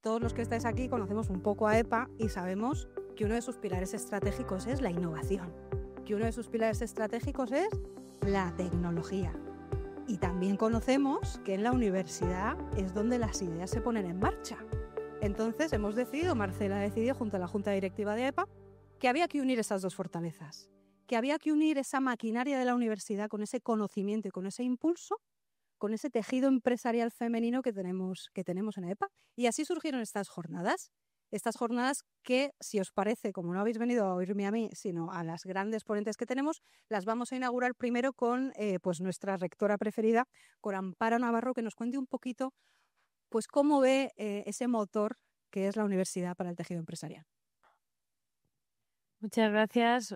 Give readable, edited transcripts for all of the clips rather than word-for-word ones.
Todos los que estáis aquí conocemos un poco a EPA y sabemos que uno de sus pilares estratégicos es la innovación, que uno de sus pilares estratégicos es la tecnología. Y también conocemos que en la universidad es donde las ideas se ponen en marcha. Entonces Marcela ha decidido junto a la Junta Directiva de EPA, que había que unir esas dos fortalezas, que había que unir esa maquinaria de la universidad con ese conocimiento y con ese impulso, con ese tejido empresarial femenino que tenemos en EPA. Y así surgieron estas jornadas que, si os parece, como no habéis venido a oírme a mí, sino a las grandes ponentes que tenemos, las vamos a inaugurar primero con pues nuestra rectora preferida, con Amparo Navarro, que nos cuente un poquito pues cómo ve ese motor que es la universidad para el tejido empresarial. Muchas gracias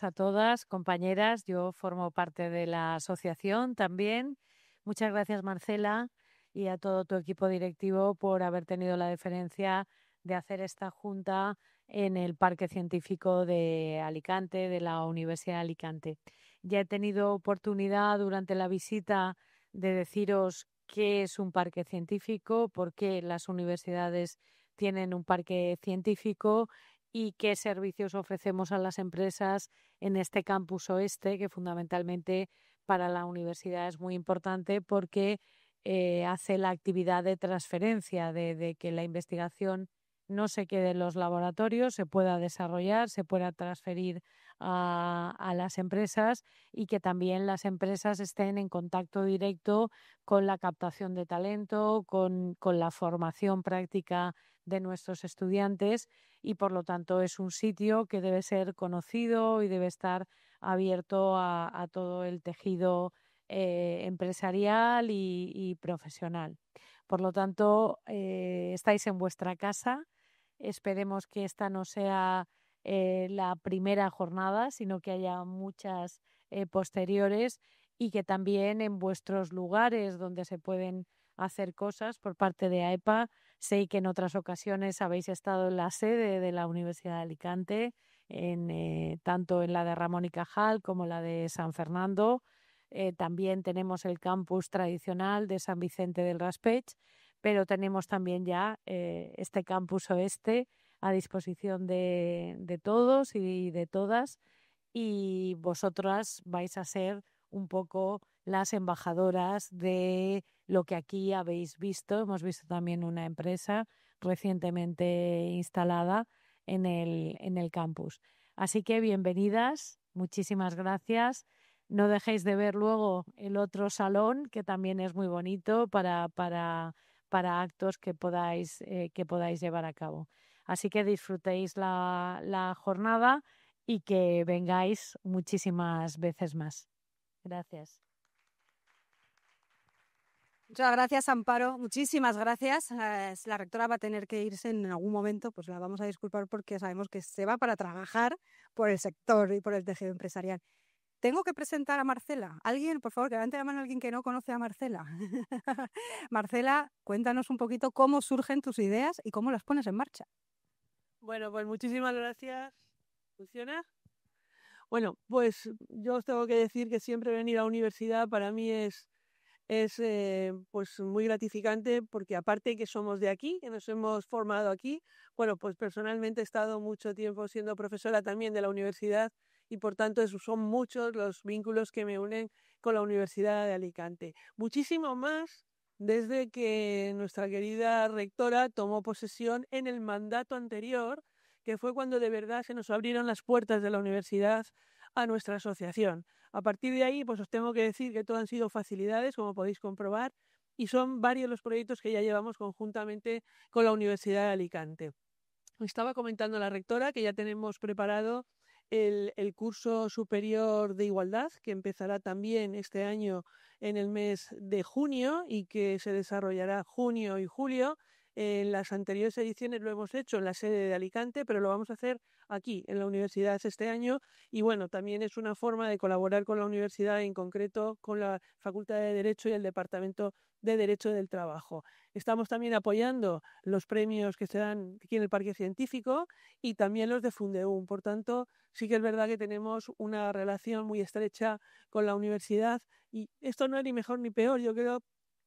a todas, compañeras. Yo formo parte de la asociación también. Muchas gracias, Marcela, y a todo tu equipo directivo por haber tenido la deferencia de hacer esta junta en el Parque Científico de Alicante, de la Universidad de Alicante. Ya he tenido oportunidad durante la visita de deciros qué es un parque científico, por qué las universidades tienen un parque científico y qué servicios ofrecemos a las empresas en este campus oeste, que fundamentalmente para la universidad es muy importante porque hace la actividad de transferencia, de que la investigación no se quede en los laboratorios, se pueda desarrollar, se pueda transferir a las empresas y que también las empresas estén en contacto directo con la captación de talento, con la formación práctica de nuestros estudiantes, y por lo tanto es un sitio que debe ser conocido y debe estar abierto a todo el tejido empresarial y profesional. Por lo tanto, estáis en vuestra casa. Esperemos que esta no sea la primera jornada, sino que haya muchas posteriores, y que también en vuestros lugares donde se pueden hacer cosas por parte de AEPA. Sé que en otras ocasiones habéis estado en la sede de la Universidad de Alicante, tanto en la de Ramón y Cajal como la de San Fernando. También tenemos el campus tradicional de San Vicente del Raspeig, pero tenemos también ya este campus oeste a disposición de todos y de todas, y vosotras vais a ser un poco las embajadoras de lo que aquí habéis visto. Hemos visto también una empresa recientemente instalada en el campus. Así que bienvenidas, muchísimas gracias. No dejéis de ver luego el otro salón, que también es muy bonito para actos que podáis llevar a cabo. Así que disfrutéis la jornada y que vengáis muchísimas veces más. Gracias. Muchas gracias, Amparo. Muchísimas gracias. La rectora va a tener que irse en algún momento, pues la vamos a disculpar porque sabemos que se va para trabajar por el sector y por el tejido empresarial. Tengo que presentar a Marcela. Alguien, por favor, que levante la mano alguien que no conoce a Marcela. Marcela, cuéntanos un poquito cómo surgen tus ideas y cómo las pones en marcha. Bueno, pues muchísimas gracias. ¿Funciona? Bueno, pues yo os tengo que decir que siempre venir a la universidad para mí es pues muy gratificante, porque aparte que somos de aquí, que nos hemos formado aquí, bueno, pues personalmente he estado mucho tiempo siendo profesora también de la universidad, y por tanto son muchos los vínculos que me unen con la Universidad de Alicante. Muchísimo más desde que nuestra querida rectora tomó posesión en el mandato anterior, que fue cuando de verdad se nos abrieron las puertas de la universidad a nuestra asociación. A partir de ahí, pues os tengo que decir que todo han sido facilidades, como podéis comprobar, y son varios los proyectos que ya llevamos conjuntamente con la Universidad de Alicante. Estaba comentando la rectora que ya tenemos preparado el curso superior de igualdad, que empezará también este año en el mes de junio y que se desarrollará junio y julio. En las anteriores ediciones lo hemos hecho en la sede de Alicante, pero lo vamos a hacer aquí, en la universidad, este año. Y bueno, también es una forma de colaborar con la universidad, en concreto con la Facultad de Derecho y el Departamento de Derecho del Trabajo. Estamos también apoyando los premios que se dan aquí en el Parque Científico y también los de Fundeum. Por tanto, sí que es verdad que tenemos una relación muy estrecha con la universidad, y esto no es ni mejor ni peor. Yo creo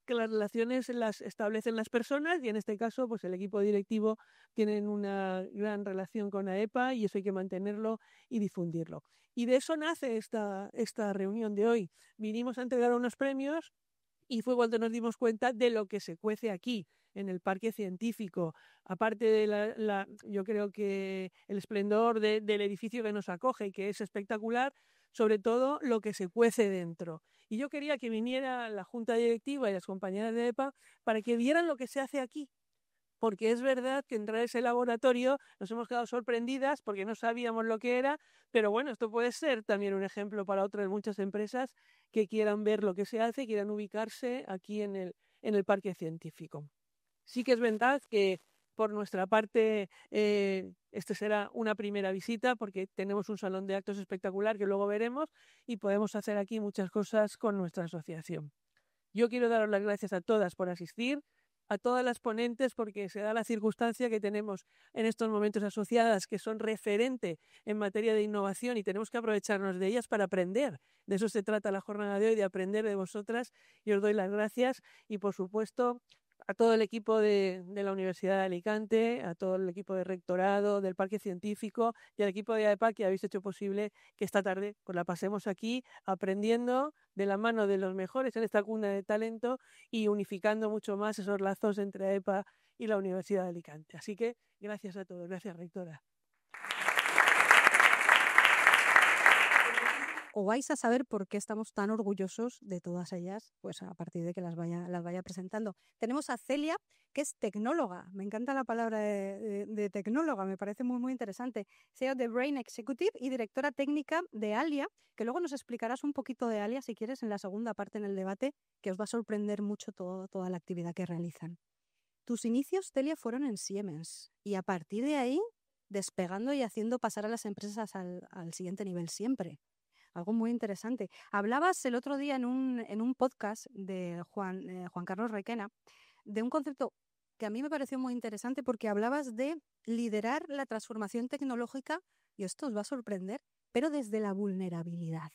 que las relaciones las establecen las personas y en este caso pues el equipo directivo tienen una gran relación con AEPA y eso hay que mantenerlo y difundirlo. Y de eso nace esta reunión de hoy. Vinimos a entregar unos premios y fue cuando nos dimos cuenta de lo que se cuece aquí, en el parque científico. Aparte de yo creo que el esplendor del edificio que nos acoge, que es espectacular, sobre todo lo que se cuece dentro. Y yo quería que viniera la junta directiva y las compañeras de EPA para que vieran lo que se hace aquí. Porque es verdad que entrar a ese laboratorio nos hemos quedado sorprendidas porque no sabíamos lo que era, pero bueno, esto puede ser también un ejemplo para otras muchas empresas que quieran ver lo que se hace, quieran ubicarse aquí en el parque científico. Sí que es verdad que por nuestra parte este será una primera visita porque tenemos un salón de actos espectacular que luego veremos y podemos hacer aquí muchas cosas con nuestra asociación. Yo quiero daros las gracias a todas por asistir, a todas las ponentes porque se da la circunstancia que tenemos en estos momentos asociadas que son referente en materia de innovación y tenemos que aprovecharnos de ellas para aprender. De eso se trata la jornada de hoy, de aprender de vosotras y os doy las gracias y por supuesto a todo el equipo de la Universidad de Alicante, a todo el equipo de rectorado, del Parque Científico y al equipo de AEPA que habéis hecho posible que esta tarde pues la pasemos aquí aprendiendo de la mano de los mejores en esta cuna de talento y unificando mucho más esos lazos entre AEPA y la Universidad de Alicante. Así que gracias a todos. Gracias, rectora. O vais a saber por qué estamos tan orgullosos de todas ellas, pues a partir de que las vaya presentando. Tenemos a Celia, que es tecnóloga. Me encanta la palabra de tecnóloga, me parece muy, muy interesante. CEO de Brain Executive y directora técnica de Alia, que luego nos explicarás un poquito de Alia, si quieres, en la segunda parte en el debate, que os va a sorprender mucho toda la actividad que realizan. Tus inicios, Celia, fueron en Siemens y a partir de ahí, despegando y haciendo pasar a las empresas al siguiente nivel siempre. Algo muy interesante. Hablabas el otro día en un podcast de Juan Carlos Requena de un concepto que a mí me pareció muy interesante porque hablabas de liderar la transformación tecnológica, y esto os va a sorprender, pero desde la vulnerabilidad.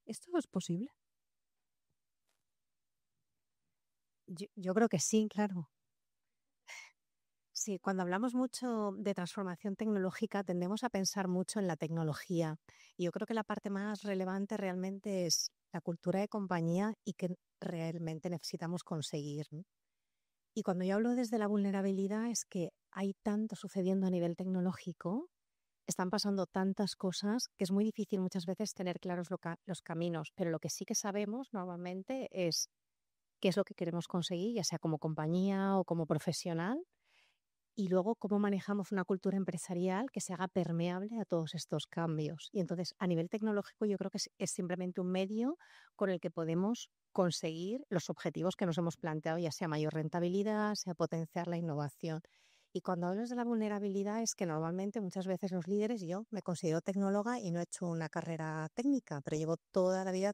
¿Esto es posible? Yo creo que sí, claro. Sí, cuando hablamos mucho de transformación tecnológica tendemos a pensar mucho en la tecnología y yo creo que la parte más relevante realmente es la cultura de compañía y que realmente necesitamos conseguir, ¿no? Y cuando yo hablo desde la vulnerabilidad es que hay tanto sucediendo a nivel tecnológico, están pasando tantas cosas que es muy difícil muchas veces tener claros los caminos, pero lo que sí que sabemos normalmente es qué es lo que queremos conseguir, ya sea como compañía o como profesional. Y luego, cómo manejamos una cultura empresarial que se haga permeable a todos estos cambios. Y entonces, a nivel tecnológico, yo creo que es simplemente un medio con el que podemos conseguir los objetivos que nos hemos planteado, ya sea mayor rentabilidad, sea potenciar la innovación. Y cuando hablas de la vulnerabilidad es que normalmente muchas veces los líderes, yo me considero tecnóloga y no he hecho una carrera técnica, pero llevo toda la vida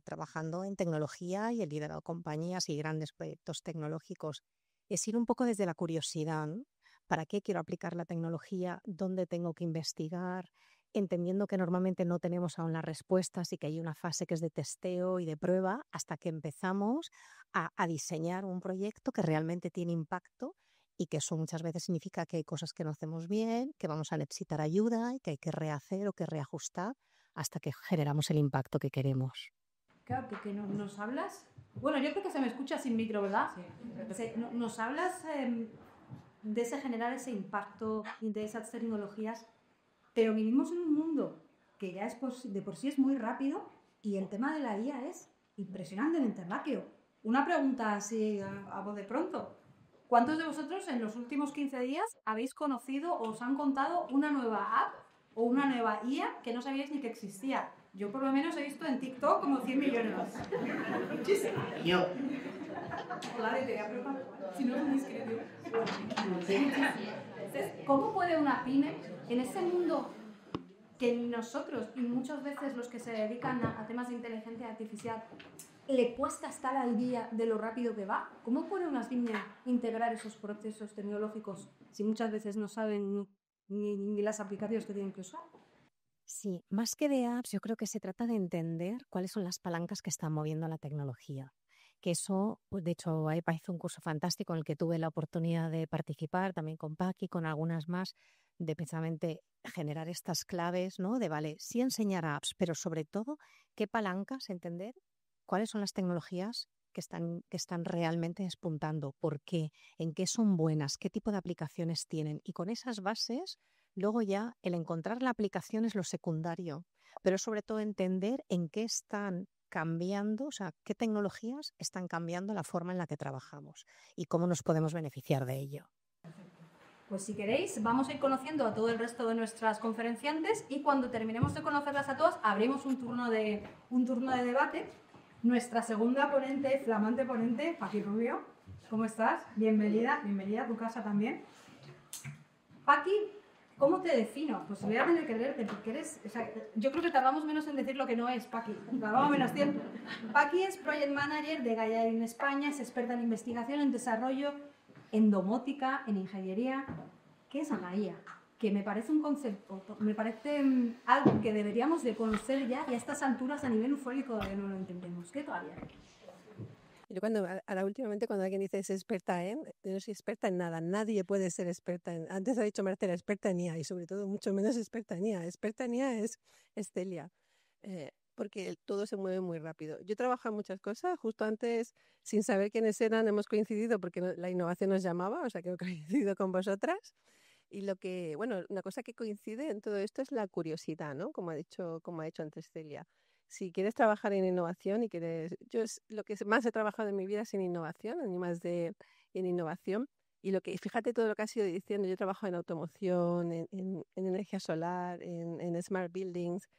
trabajando en tecnología y he liderado compañías y grandes proyectos tecnológicos. Es ir un poco desde la curiosidad, ¿no? ¿Para qué quiero aplicar la tecnología? ¿Dónde tengo que investigar? Entendiendo que normalmente no tenemos aún las respuestas y que hay una fase que es de testeo y de prueba hasta que empezamos a diseñar un proyecto que realmente tiene impacto y que eso muchas veces significa que hay cosas que no hacemos bien, que vamos a necesitar ayuda y que hay que rehacer o que reajustar hasta que generamos el impacto que queremos. Claro, que nos hablas. Bueno, yo creo que se me escucha sin micro, ¿verdad? Sí. Nos hablas de generar ese impacto y de esas tecnologías, pero vivimos en un mundo que ya de por sí es muy rápido y el tema de la IA es impresionantemente rápido. Una pregunta así a voz de pronto. ¿Cuántos de vosotros en los últimos 15 días habéis conocido o os han contado una nueva app o una nueva IA que no sabíais ni que existía? Yo por lo menos he visto en TikTok como 100 millones. Muchísimo. Yo. Hola, te voy a preparar. Si no, me inscribo. ¿Cómo puede una pyme, en ese mundo que nosotros y muchas veces los que se dedican a temas de inteligencia artificial le cuesta estar al día de lo rápido que va? ¿Cómo puede una pyme integrar esos procesos tecnológicos si muchas veces no saben ni las aplicaciones que tienen que usar? Sí, más que de apps, yo creo que se trata de entender cuáles son las palancas que están moviendo la tecnología. que eso, pues de hecho, AEPA hizo un curso fantástico en el que tuve la oportunidad de participar, también con Paqui, con algunas más, de precisamente generar estas claves, ¿no? De, vale, sí enseñar apps, pero sobre todo, qué palancas, entender cuáles son las tecnologías que están realmente despuntando, por qué, en qué son buenas, qué tipo de aplicaciones tienen. Y con esas bases, luego ya el encontrar la aplicación es lo secundario, pero sobre todo entender en qué están cambiando, o sea, qué tecnologías están cambiando la forma en la que trabajamos y cómo nos podemos beneficiar de ello. Pues si queréis, vamos a ir conociendo a todo el resto de nuestras conferenciantes y cuando terminemos de conocerlas a todas, abrimos un turno de debate. Nuestra segunda ponente, flamante ponente, Paqui Rubio. ¿Cómo estás? Bienvenida a tu casa también. Paqui, ¿cómo te defino? Pues voy a tener que leerte porque eres... O sea, yo creo que tardamos menos en decir lo que no es, Paqui. Tardamos menos tiempo. Paqui es Project Manager de Gaia en España, es experta en investigación, en desarrollo, en domótica, en ingeniería. ¿Qué es Gaia? Que me parece un concepto, me parece algo que deberíamos de conocer ya y a estas alturas a nivel ufórico todavía no lo entendemos. ¿Qué todavía? Yo ahora últimamente cuando alguien dice es experta en, yo no soy experta en nada, nadie puede ser experta en, antes ha dicho Marcela, experta en IA y sobre todo mucho menos experta en IA es Celia, porque todo se mueve muy rápido. Yo trabajo en muchas cosas, justo antes sin saber quiénes eran hemos coincidido porque la innovación nos llamaba, o sea que he coincidido con vosotras. Y una cosa que coincide en todo esto es la curiosidad, ¿no? Como ha dicho antes Celia. Si quieres trabajar en innovación y lo que más he trabajado en mi vida es en innovación, en innovación. Y fíjate todo lo que has ido diciendo, yo trabajo en automoción, en energía solar, en smart buildings,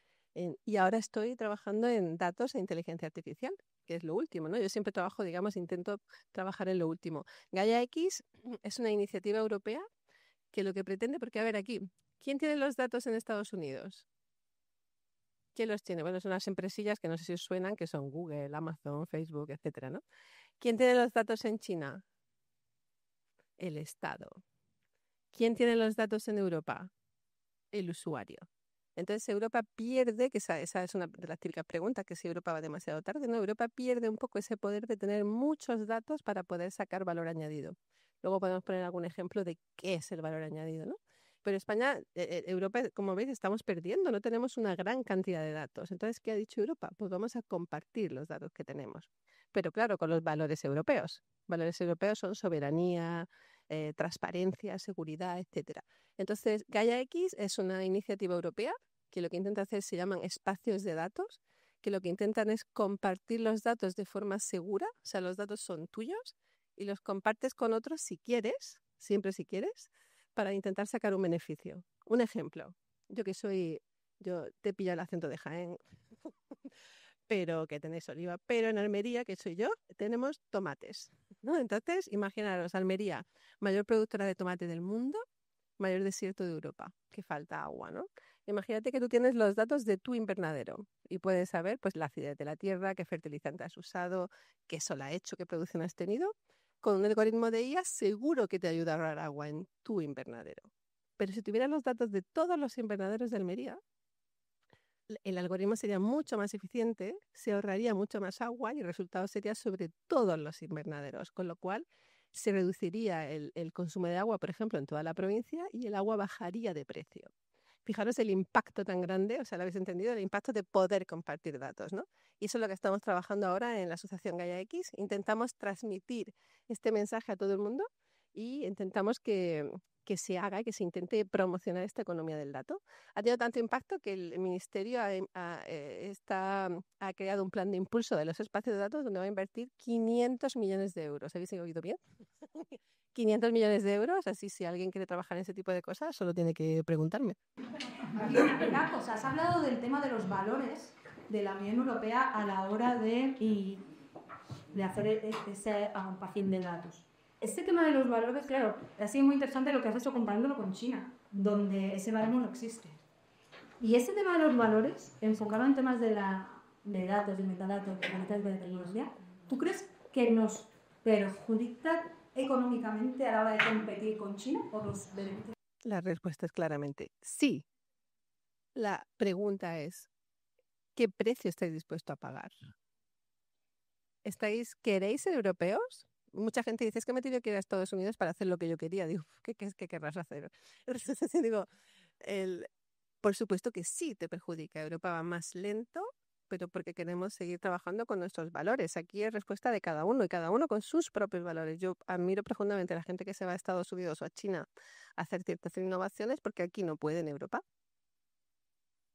y ahora estoy trabajando en datos e inteligencia artificial, que es lo último, ¿no? Yo siempre intento trabajar en lo último. Gaia X es una iniciativa europea que lo que pretende, porque a ver aquí, ¿quién tiene los datos en Estados Unidos? ¿Quién los tiene? Bueno, son unas empresillas que no sé si os suenan, que son Google, Amazon, Facebook, etcétera, ¿no? ¿Quién tiene los datos en China? El Estado. ¿Quién tiene los datos en Europa? El usuario. Entonces Europa pierde, que esa es una de las típicas preguntas, que si Europa va demasiado tarde, ¿no? Europa pierde un poco ese poder de tener muchos datos para poder sacar valor añadido. Luego podemos poner algún ejemplo de qué es el valor añadido, ¿no? Pero España, Europa, como veis, estamos perdiendo, no tenemos una gran cantidad de datos. Entonces, ¿qué ha dicho Europa? Pues vamos a compartir los datos que tenemos. Pero claro, con los valores europeos. Valores europeos son soberanía, transparencia, seguridad, etcétera. Entonces, Gaia X es una iniciativa europea que lo que intenta hacer se llaman espacios de datos, que lo que intentan es compartir los datos de forma segura, o sea, los datos son tuyos y los compartes con otros si quieres, siempre si quieres, para intentar sacar un beneficio. Un ejemplo, yo te he pillado el acento de Jaén, pero que tenéis Oliva, pero en Almería, que soy yo, tenemos tomates, ¿no? Entonces, imaginaros, Almería, mayor productora de tomate del mundo, mayor desierto de Europa, que falta agua, ¿no? Imagínate que tú tienes los datos de tu invernadero y puedes saber pues la acidez de la tierra, qué fertilizante has usado, qué sol ha hecho, qué producción has tenido. Con un algoritmo de IA seguro que te ayuda a ahorrar agua en tu invernadero. Pero si tuvieras los datos de todos los invernaderos de Almería, el algoritmo sería mucho más eficiente, se ahorraría mucho más agua y el resultado sería sobre todos los invernaderos, con lo cual se reduciría el consumo de agua, por ejemplo, en toda la provincia y el agua bajaría de precio. Fijaros el impacto tan grande, o sea, lo habéis entendido, el impacto de poder compartir datos, ¿no? Y eso es lo que estamos trabajando ahora en la Asociación Gaia X. Intentamos transmitir este mensaje a todo el mundo y intentamos que se haga y que se intente promocionar esta economía del dato. Ha tenido tanto impacto que el Ministerio ha creado un plan de impulso de los espacios de datos donde va a invertir 500 millones de euros. ¿Habéis oído bien? 500 millones de euros, así si alguien quiere trabajar en ese tipo de cosas, solo tiene que preguntarme. Una cosa, has hablado del tema de los valores de la Unión Europea a la hora de hacer ese perfil de datos. Este tema de los valores, claro, ha sido muy interesante lo que has hecho comparándolo con China, donde ese valor no existe. Y ese tema de los valores, enfocado en temas de datos, de metadatos, de tecnología, ¿tú crees que nos perjudica económicamente a la hora de competir con China o nos beneficia? La respuesta es claramente sí. La pregunta es, ¿qué precio estáis dispuesto a pagar? ¿Queréis ser europeos? Mucha gente dice, es que me he tenido que ir a Estados Unidos para hacer lo que yo quería. Digo, ¿qué querrás hacer? Entonces digo, por supuesto que sí te perjudica. Europa va más lento, pero porque queremos seguir trabajando con nuestros valores. Aquí es respuesta de cada uno y cada uno con sus propios valores. Yo admiro profundamente a la gente que se va a Estados Unidos o a China a hacer ciertas innovaciones porque aquí no puede en Europa.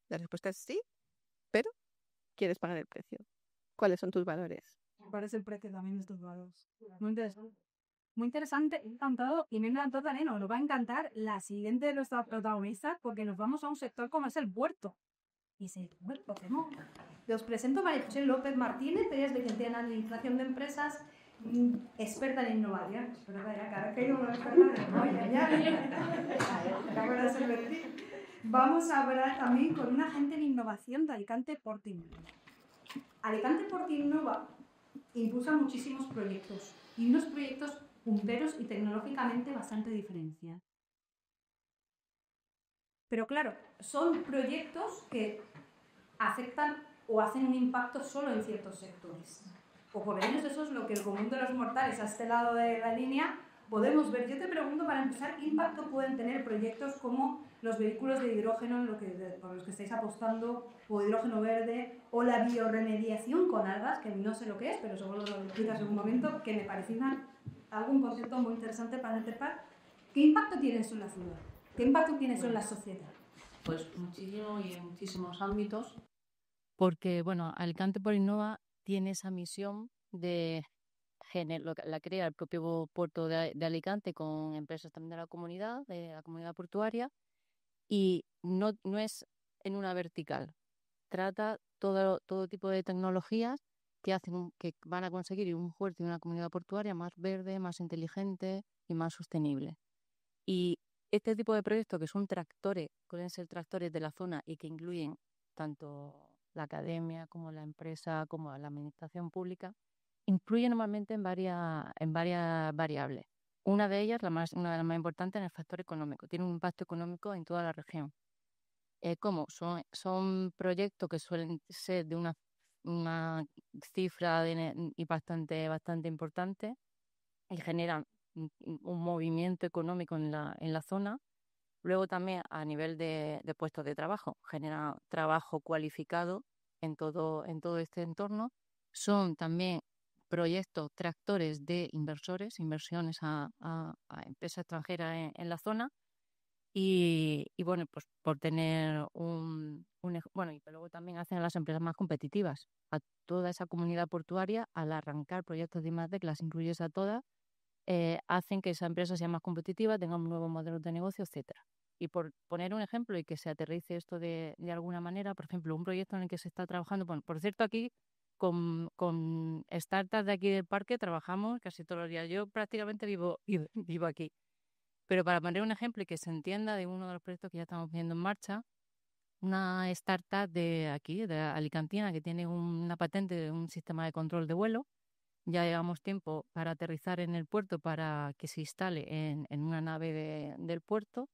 La respuesta es sí, pero quieres pagar el precio. ¿Cuáles son tus valores? ¿Cuál es el precio también de estos valores? Muy interesante. Muy interesante, encantado. Y me encantó también, nos va a encantar la siguiente de nuestras protagonistas porque nos vamos a un sector como es el puerto. Y ese puerto, ¿qué no? Os presento a María José López Martínez, ella es licenciada en Administración de Empresas, experta en innovación. Vamos a hablar también con un agente en innovación de Alicante Port Innova. Alicante Port Innova impulsa muchísimos proyectos y unos proyectos punteros y tecnológicamente bastante diferenciados. Pero claro, son proyectos que afectan o hacen un impacto solo en ciertos sectores. O por lo menos eso es lo que el común de los mortales a este lado de la línea podemos ver. Yo te pregunto, para empezar, ¿qué impacto pueden tener proyectos como los vehículos de hidrógeno por los que estáis apostando, o hidrógeno verde, o la bioremediación con algas, que no sé lo que es, pero seguro lo explicas en un momento, que me parece algún concepto muy interesante para empezar? ¿Qué impacto tiene eso en la ciudad? ¿Qué impacto tiene eso en la sociedad? Pues muchísimo y en muchísimos ámbitos, porque bueno, Alicante Port Innova tiene esa misión de la crea el propio puerto de Alicante con empresas también de la comunidad portuaria, y no es en una vertical. Trata todo tipo de tecnologías que que van a conseguir un puerto y una comunidad portuaria más verde, más inteligente y más sostenible. Y este tipo de proyectos, que son tractores, pueden ser tractores de la zona y que incluyen tanto la academia como la empresa como la administración pública, influyen normalmente en varias variables. Una de ellas, una de las más importantes, es el factor económico. Tiene un impacto económico en toda la región. ¿Cómo? Son proyectos que suelen ser de una cifra y bastante importante y generan un movimiento económico en la zona. Luego también a nivel de puestos de trabajo, genera trabajo cualificado en todo este entorno. Son también proyectos tractores de inversiones a empresas extranjeras en la zona. Y bueno, pues por tener bueno, y luego también hacen a las empresas más competitivas. A toda esa comunidad portuaria, al arrancar proyectos de I+D, que las incluyes a todas, hacen que esa empresa sea más competitiva, tenga un nuevo modelo de negocio, etcétera. Y por poner un ejemplo y que se aterrice esto de alguna manera, por ejemplo, un proyecto en el que se está trabajando, bueno, por cierto, aquí con startups de aquí del parque trabajamos casi todos los días. Yo prácticamente vivo aquí. Pero para poner un ejemplo y que se entienda de uno de los proyectos que ya estamos viendo en marcha, una startup de aquí, de Alicantina, que tiene una patente de un sistema de control de vuelo. Ya llevamos tiempo para aterrizar en el puerto para que se instale en una nave del puerto,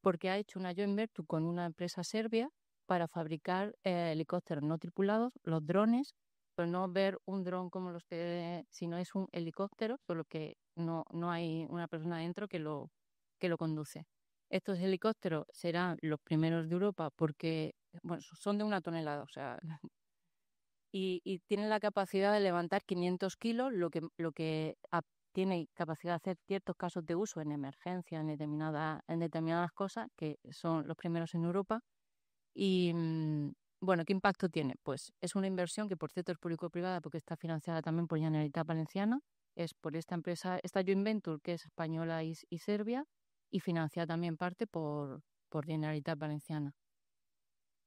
porque ha hecho una joint venture con una empresa serbia para fabricar helicópteros no tripulados, los drones, pero no ver un dron como los que, sino es un helicóptero, solo que no hay una persona dentro que lo conduce. Estos helicópteros serán los primeros de Europa porque, bueno, son de 1 tonelada, o sea, y tienen la capacidad de levantar 500 kilos, lo que tiene capacidad de hacer ciertos casos de uso en emergencia, en determinadas cosas, que son los primeros en Europa. Y bueno, ¿qué impacto tiene? Pues es una inversión que, por cierto, es público-privada porque está financiada también por Generalitat Valenciana, es por esta empresa, esta joint venture que es española y serbia, y financiada también parte por Generalitat Valenciana.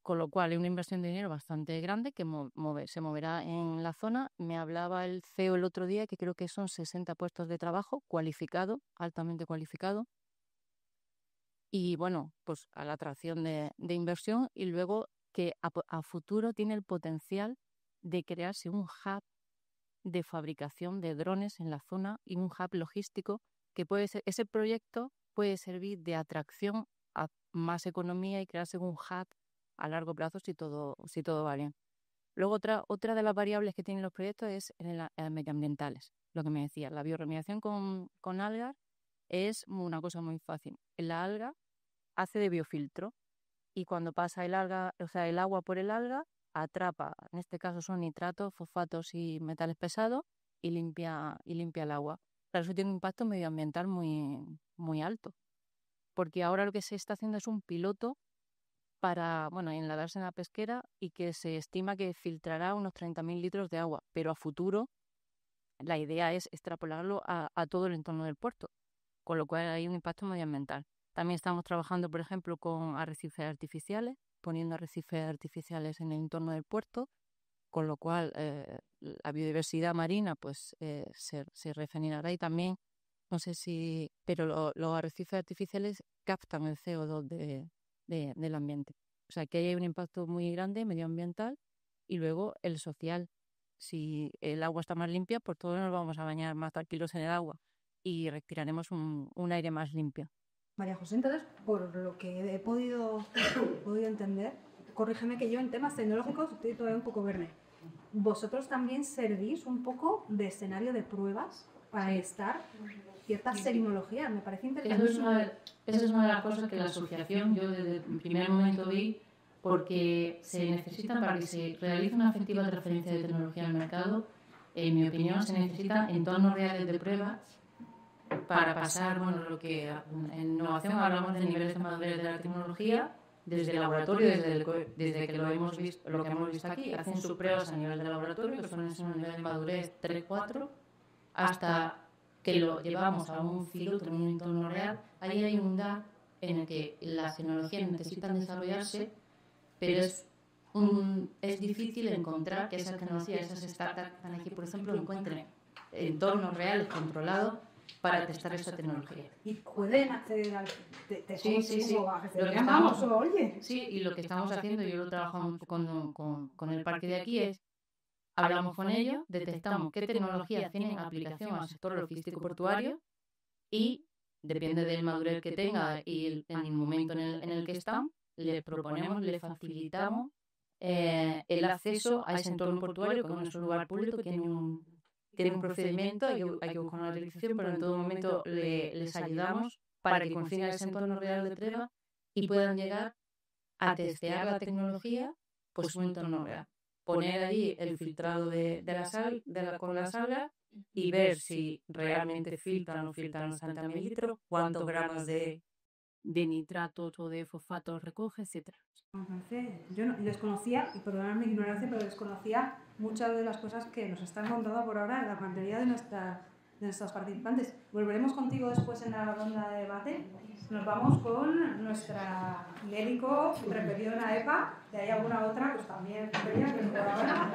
Con lo cual es una inversión de dinero bastante grande que se moverá en la zona. Me hablaba el CEO el otro día que creo que son 60 puestos de trabajo cualificados, altamente cualificados. Y bueno, pues a la atracción de inversión, y luego que a futuro tiene el potencial de crearse un hub de fabricación de drones en la zona y un hub logístico que ese proyecto puede servir de atracción a más economía y crearse un hub a largo plazo si todo va bien. Luego otra de las variables que tienen los proyectos es en las medioambientales, lo que me decía. La bioremediación con algas es una cosa muy fácil. La alga hace de biofiltro y cuando pasa el agua por el alga, atrapa, en este caso son nitratos, fosfatos y metales pesados, y limpia el agua. Claro, eso tiene un impacto medioambiental muy, muy alto, porque ahora lo que se está haciendo es un piloto para, enladarse en la pesquera y que se estima que filtrará unos 30.000 litros de agua, pero a futuro la idea es extrapolarlo a todo el entorno del puerto, con lo cual hay un impacto medioambiental. También estamos trabajando, por ejemplo, con arrecifes artificiales, poniendo arrecifes artificiales en el entorno del puerto, con lo cual la biodiversidad marina pues se regenerará y también, no sé si, pero los arrecifes artificiales captan el CO2 del ambiente. O sea, que hay un impacto muy grande medioambiental y luego el social. Si el agua está más limpia, pues todos nos vamos a bañar más tranquilos en el agua y respiraremos un aire más limpio. María José, entonces, por lo que he podido entender, corrígeme que yo en temas tecnológicos estoy todavía un poco verde. ¿Vosotros también servís un poco de escenario de pruebas para testar ciertas tecnologías? Me parece interesante. Esa es una de las cosas que la asociación, yo desde el primer momento vi, porque se necesitan para que se realice una efectiva transferencia de tecnología al mercado, en mi opinión, se necesitan entornos reales de pruebas para pasar, lo que en innovación hablamos de niveles de madurez de la tecnología, desde el laboratorio, desde que lo que hemos visto aquí, hacen sus pruebas a nivel de laboratorio, que son un nivel de madurez 3-4, hasta que lo llevamos a un piloto en un entorno real. Ahí hay un gap en el que las tecnologías necesitan desarrollarse, pero es difícil encontrar que esas tecnologías, esas startups que están aquí, por ejemplo, encuentren entornos reales controlados para testar esa tecnología. ¿Y pueden acceder al Sí. Sí, y lo que estamos haciendo, yo lo trabajo con el parque de aquí, es hablamos con ellos, detectamos qué tecnologías tienen aplicación al sector logístico portuario y, depende del madurez que tenga y en el momento en el que están, le proponemos, le facilitamos el acceso a ese entorno portuario, que no es un lugar público, tiene un procedimiento, hay que buscar una autorización, pero en todo momento les ayudamos para que consigan ese entorno real de prueba y puedan llegar a testear la tecnología, pues un entorno real. Poner allí el filtrado con la algas y ver si realmente filtran o filtran los 30.000 litros, cuántos gramos de nitratos o de fosfatos recoge, etcétera. Yo desconocía, y perdonad mi ignorancia, pero desconocía muchas de las cosas que nos están contando por ahora la mayoría de nuestras participantes. Volveremos contigo después en la ronda de debate. Nos vamos con nuestra médico referido a EPA, si hay alguna otra, pues también pero por ahora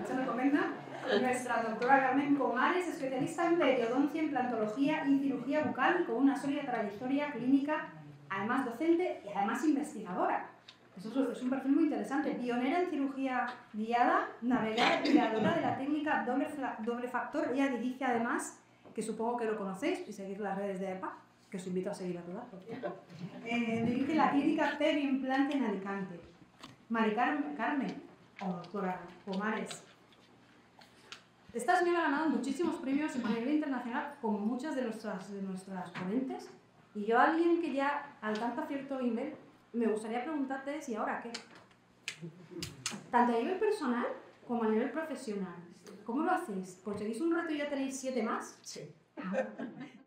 se recomienda. Nuestra doctora Carmen Comares, especialista en periodoncia, implantología y cirugía bucal, con una sólida trayectoria clínica, además docente y además investigadora. Eso es un perfil muy interesante. Pionera en cirugía guiada, navegadora de la técnica doble factor. Ella dirige además, que supongo que lo conocéis, y seguir las redes de EPA, que os invito a seguir a todas, por cierto. Dirige la clínica Perio-Implante en Alicante. Mari Carmen, o doctora Comares. Esta señora ha ganado muchísimos premios a nivel internacional, como muchas de nuestras ponentes. Y yo, alguien que ya alcanza cierto nivel, me gustaría preguntarte si ahora qué. Tanto a nivel personal como a nivel profesional. ¿Cómo lo hacéis? ¿Conseguís un reto y ya tenéis 7 más? Sí.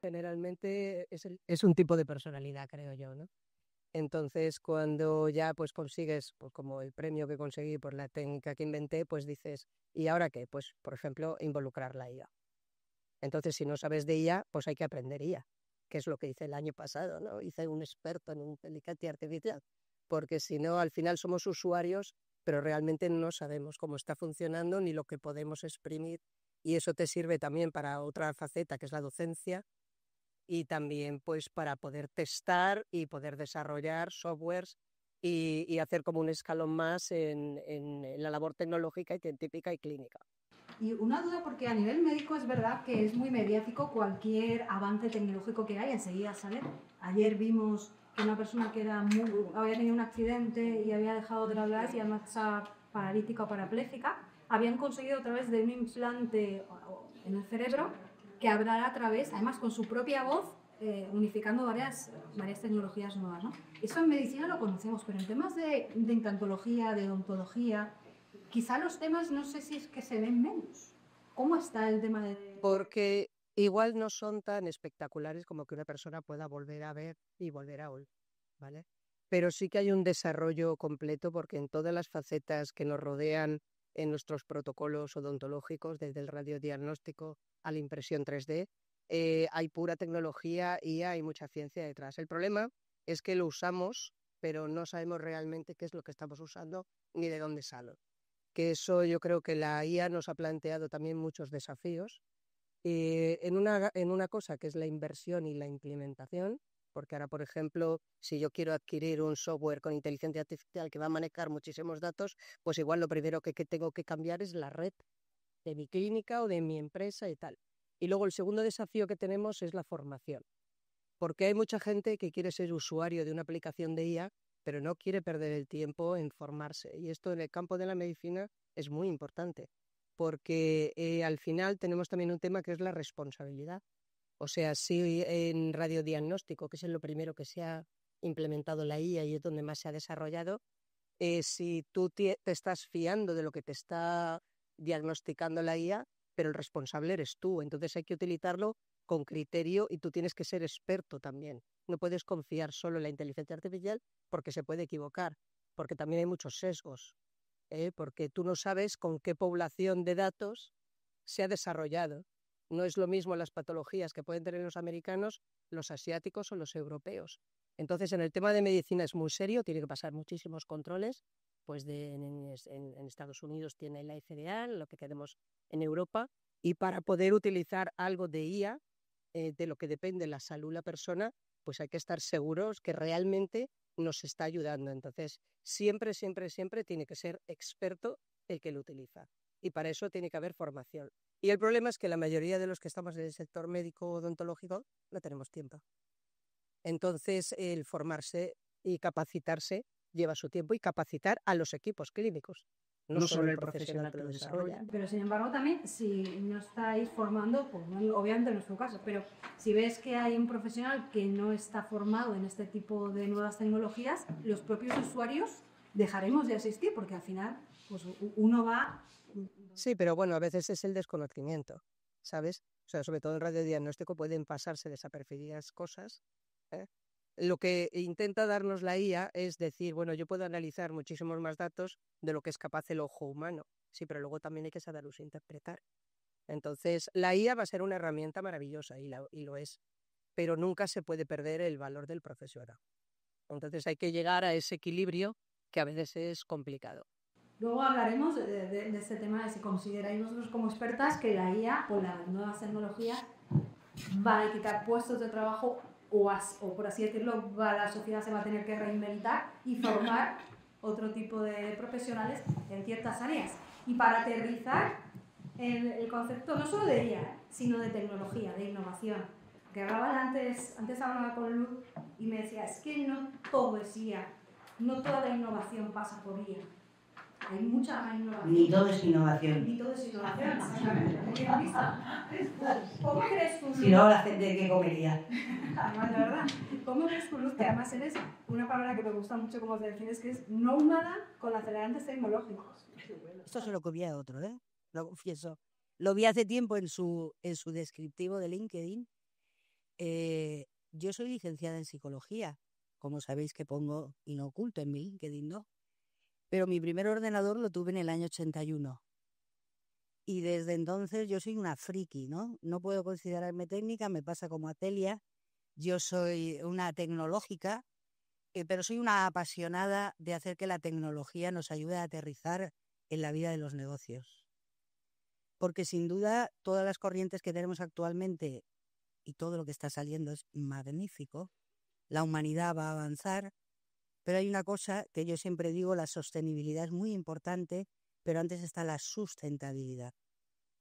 Generalmente es un tipo de personalidad, creo yo, ¿no? Entonces, cuando ya pues consigues, pues, como el premio que conseguí por la técnica que inventé, pues dices, ¿y ahora qué? Pues, por ejemplo, involucrar la IA. Entonces, si no sabes de IA, pues hay que aprender IA, que es lo que hice el año pasado, ¿no? Hice un experto en inteligencia artificial, porque si no, al final somos usuarios, pero realmente no sabemos cómo está funcionando ni lo que podemos exprimir, y eso te sirve también para otra faceta, que es la docencia, y también pues para poder testar y poder desarrollar softwares y hacer como un escalón más en la labor tecnológica y científica y clínica. Y una duda, porque a nivel médico es verdad que es muy mediático cualquier avance tecnológico que haya, enseguida sale. Ayer vimos que una persona que había tenido un accidente y había dejado de hablar y además ha paralítica o parapléjica, habían conseguido a través de un implante en el cerebro que hablara a través, además con su propia voz, unificando varias tecnologías nuevas, ¿no? Eso en medicina lo conocemos, pero en temas de implantología, de odontología, quizá los temas no sé si es que se ven menos. ¿Cómo está el tema de...? Porque igual no son tan espectaculares como que una persona pueda volver a ver y volver a oír, ¿vale? Pero sí que hay un desarrollo completo porque en todas las facetas que nos rodean en nuestros protocolos odontológicos, desde el radiodiagnóstico a la impresión 3D, hay pura tecnología y hay mucha ciencia detrás. El problema es que lo usamos, pero no sabemos realmente qué es lo que estamos usando ni de dónde sale. Que eso yo creo que la IA nos ha planteado también muchos desafíos en una cosa que es la inversión y la implementación, porque ahora, por ejemplo, si yo quiero adquirir un software con inteligencia artificial que va a manejar muchísimos datos, pues igual lo primero que tengo que cambiar es la red de mi clínica o de mi empresa y tal. Y luego el segundo desafío que tenemos es la formación, porque hay mucha gente que quiere ser usuario de una aplicación de IA, pero no quiere perder el tiempo en formarse. Y esto en el campo de la medicina es muy importante, porque al final tenemos también un tema que es la responsabilidad. O sea, si en radiodiagnóstico, que es lo primero que se ha implementado la IA y es donde más se ha desarrollado, si tú te estás fiando de lo que te está diagnosticando la IA, pero el responsable eres tú. Entonces hay que utilizarlo con criterio y tú tienes que ser experto también. No puedes confiar solo en la inteligencia artificial porque se puede equivocar, porque también hay muchos sesgos, porque tú no sabes con qué población de datos se ha desarrollado. No es lo mismo las patologías que pueden tener los americanos, los asiáticos o los europeos. Entonces, en el tema de medicina es muy serio, tiene que pasar muchísimos controles. Pues en Estados Unidos tiene la FDA, lo que queremos en Europa, y para poder utilizar algo de IA, de lo que depende la salud de la persona, pues hay que estar seguros que realmente nos está ayudando. Entonces, siempre tiene que ser experto el que lo utiliza. Y para eso tiene que haber formación. Y el problema es que la mayoría de los que estamos en el sector médico odontológico no tenemos tiempo. Entonces, el formarse y capacitarse lleva su tiempo y capacitar a los equipos clínicos, no solo el profesional que lo desarrolla. Pero sin embargo también, si no estáis formando, pues obviamente no es tu caso, pero si ves que hay un profesional que no está formado en este tipo de nuevas tecnologías, los propios usuarios dejaremos de asistir porque al final pues uno va... Sí, pero bueno, a veces es el desconocimiento, ¿sabes? O sea, sobre todo en radiodiagnóstico pueden pasarse desapercibidas cosas, ¿eh? Lo que intenta darnos la IA es decir, bueno, yo puedo analizar muchísimos más datos de lo que es capaz el ojo humano. Sí, pero luego también hay que saberlos interpretar. Entonces, la IA va a ser una herramienta maravillosa y lo es, pero nunca se puede perder el valor del profesional. Entonces, hay que llegar a ese equilibrio que a veces es complicado. Luego hablaremos de este tema de si consideráis vosotros como expertas que la IA o las nuevas tecnologías van a quitar puestos de trabajo o por así decirlo, la sociedad se va a tener que reinventar y formar otro tipo de profesionales en ciertas áreas. Y para aterrizar el concepto no solo de IA, sino de tecnología, de innovación. Que hablaba antes hablaba con Luz y me decía, es que no todo es IA, no toda la innovación pasa por IA. Hay mucha innovación. Ni todo es innovación. Ni todo es innovación, exactamente. ¿Cómo crees tú? Si no, la gente que comería. Además, de verdad, ¿cómo crees tú, Luz, que además eres una palabra que me gusta mucho como te defines, que es nómada con acelerantes tecnológicos? Esto se lo comía a otro, ¿eh? Lo confieso. Lo vi hace tiempo en su descriptivo de LinkedIn. Yo soy licenciada en psicología, como sabéis que pongo y no oculto en mi LinkedIn, ¿no? Pero mi primer ordenador lo tuve en el año 81. Y desde entonces yo soy una friki, ¿no? No puedo considerarme técnica, me pasa como a Telia. Yo soy una tecnológica, pero soy una apasionada de hacer que la tecnología nos ayude a aterrizar en la vida de los negocios. Porque sin duda todas las corrientes que tenemos actualmente y todo lo que está saliendo es magnífico. La humanidad va a avanzar. Pero hay una cosa que yo siempre digo, la sostenibilidad es muy importante, pero antes está la sustentabilidad,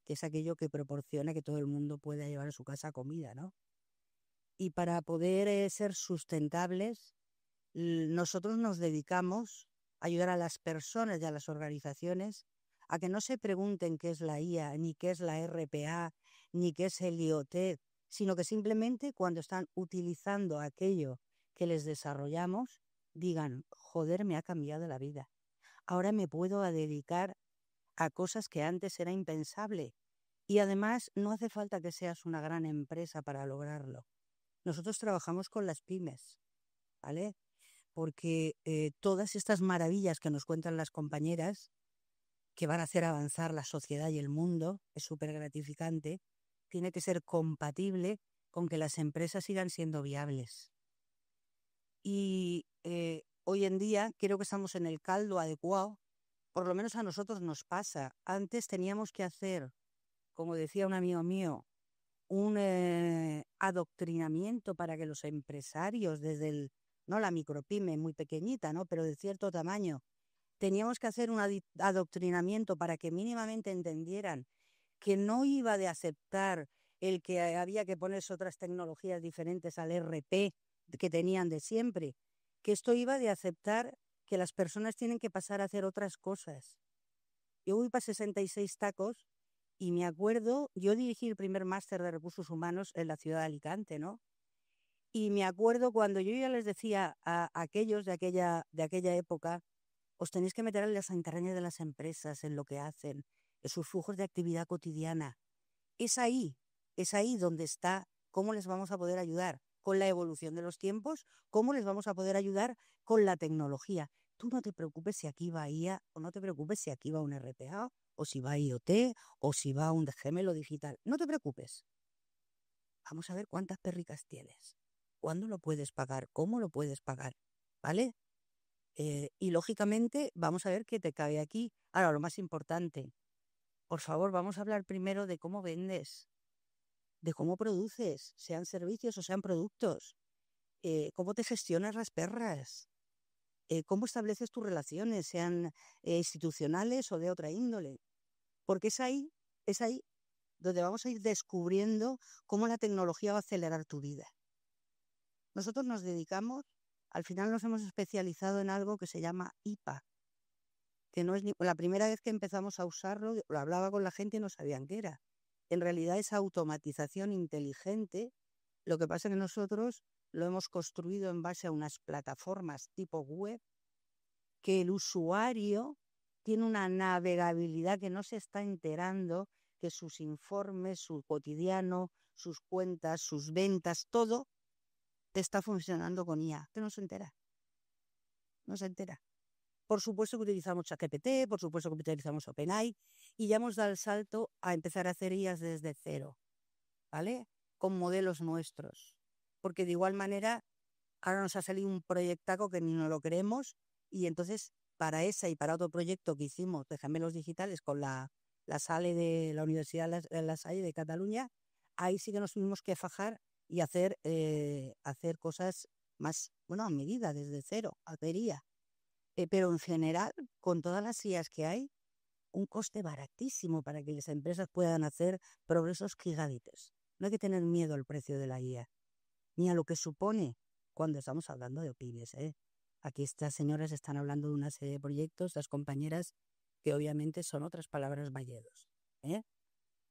que es aquello que proporciona que todo el mundo pueda llevar a su casa comida, ¿no? Y para poder ser sustentables, nosotros nos dedicamos ayudar a las personas y a las organizaciones a que no se pregunten qué es la IA, ni qué es la RPA, ni qué es el IoT, sino que simplemente cuando están utilizando aquello que les desarrollamos, digan, joder, me ha cambiado la vida. Ahora me puedo dedicar a cosas que antes era impensable. Y además no hace falta que seas una gran empresa para lograrlo. Nosotros trabajamos con las pymes, ¿vale? Porque todas estas maravillas que nos cuentan las compañeras, que van a hacer avanzar la sociedad y el mundo, es súper gratificante, tiene que ser compatible con que las empresas sigan siendo viables. Y hoy en día creo que estamos en el caldo adecuado, por lo menos a nosotros nos pasa. Antes teníamos que hacer, como decía un amigo mío, un adoctrinamiento para que los empresarios, desde no la micropyme muy pequeñita, ¿no?, pero de cierto tamaño, teníamos que hacer un adoctrinamiento para que mínimamente entendieran que no iba de aceptar el que había que ponerse otras tecnologías diferentes al RP que tenían de siempre, que esto iba de aceptar que las personas tienen que pasar a hacer otras cosas. Yo voy para 66 tacos y me acuerdo, yo dirigí el primer máster de recursos humanos en la ciudad de Alicante, ¿no? Y me acuerdo cuando yo ya les decía a aquellos de aquella época, os tenéis que meter en las entrañas de las empresas, en lo que hacen, en sus flujos de actividad cotidiana. Es ahí donde está cómo les vamos a poder ayudar con la evolución de los tiempos, cómo les vamos a poder ayudar con la tecnología. Tú no te preocupes si aquí va IA o no te preocupes si aquí va un RPA o si va IoT o si va un gemelo digital. No te preocupes. Vamos a ver cuántas perricas tienes, cuándo lo puedes pagar, cómo lo puedes pagar, ¿vale? Y lógicamente vamos a ver qué te cabe aquí. Ahora, lo más importante, por favor, vamos a hablar primero de cómo vendes, de cómo produces, sean servicios o sean productos, cómo te gestionas las perras, cómo estableces tus relaciones, sean institucionales o de otra índole. Porque es ahí donde vamos a ir descubriendo cómo la tecnología va a acelerar tu vida. Nosotros nos dedicamos, al final nos hemos especializado en algo que se llama IPA, que no es la primera vez que empezamos a usarlo, lo hablaba con la gente y no sabían qué era. En realidad es automatización inteligente. Lo que pasa es que nosotros lo hemos construido en base a unas plataformas tipo web que el usuario tiene una navegabilidad que no se está enterando, que sus informes, su cotidiano, sus cuentas, sus ventas, todo te está funcionando con IA. Usted no se entera. No se entera. Por supuesto que utilizamos ChatGPT, por supuesto que utilizamos OpenAI y ya hemos dado el salto a empezar a hacer IAs desde cero, ¿vale? Con modelos nuestros. Porque de igual manera, ahora nos ha salido un proyectaco que ni nos lo creemos y entonces para esa y para otro proyecto que hicimos de gemelos digitales con la SALE de la Universidad La Salle de Cataluña, ahí sí que nos tuvimos que fajar y hacer cosas más, a medida, desde cero, hacer IA. Pero en general, con todas las IAs que hay, un coste baratísimo para que las empresas puedan hacer progresos gigantes. No hay que tener miedo al precio de la IA, ni a lo que supone cuando estamos hablando de pymes. Aquí estas señoras están hablando de una serie de proyectos, las compañeras, que obviamente son otras palabras valledos.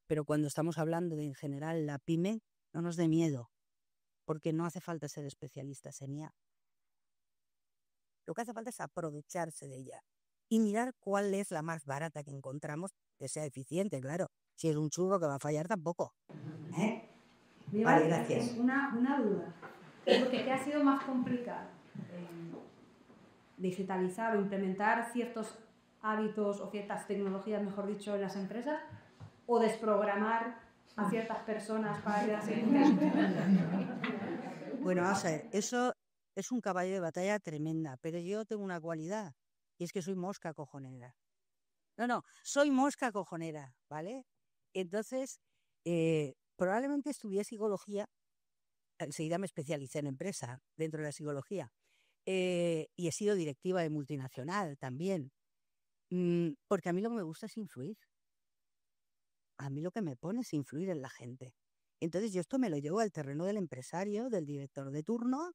Pero cuando estamos hablando de, en general, la pyme, no nos dé miedo, porque no hace falta ser especialistas en IA. Lo que hace falta es aprovecharse de ella y mirar cuál es la más barata que encontramos, que sea eficiente, claro. Si es un churro que va a fallar, tampoco. Vale, gracias. Una duda. Porque ¿qué ha sido más complicado? ¿Digitalizar o implementar ciertos hábitos o ciertas tecnologías, mejor dicho, en las empresas? ¿O desprogramar a ciertas personas para quedarse en Bueno, vamos a ver, eso es un caballo de batalla tremenda, pero yo tengo una cualidad, y es que soy mosca cojonera. Soy mosca cojonera, ¿vale? Entonces, probablemente estudié psicología, enseguida me especialicé en empresa dentro de la psicología, y he sido directiva de multinacional también, porque a mí lo que me gusta es influir. A mí lo que me pone es influir en la gente. Entonces yo esto me lo llevo al terreno del empresario, del director de turno,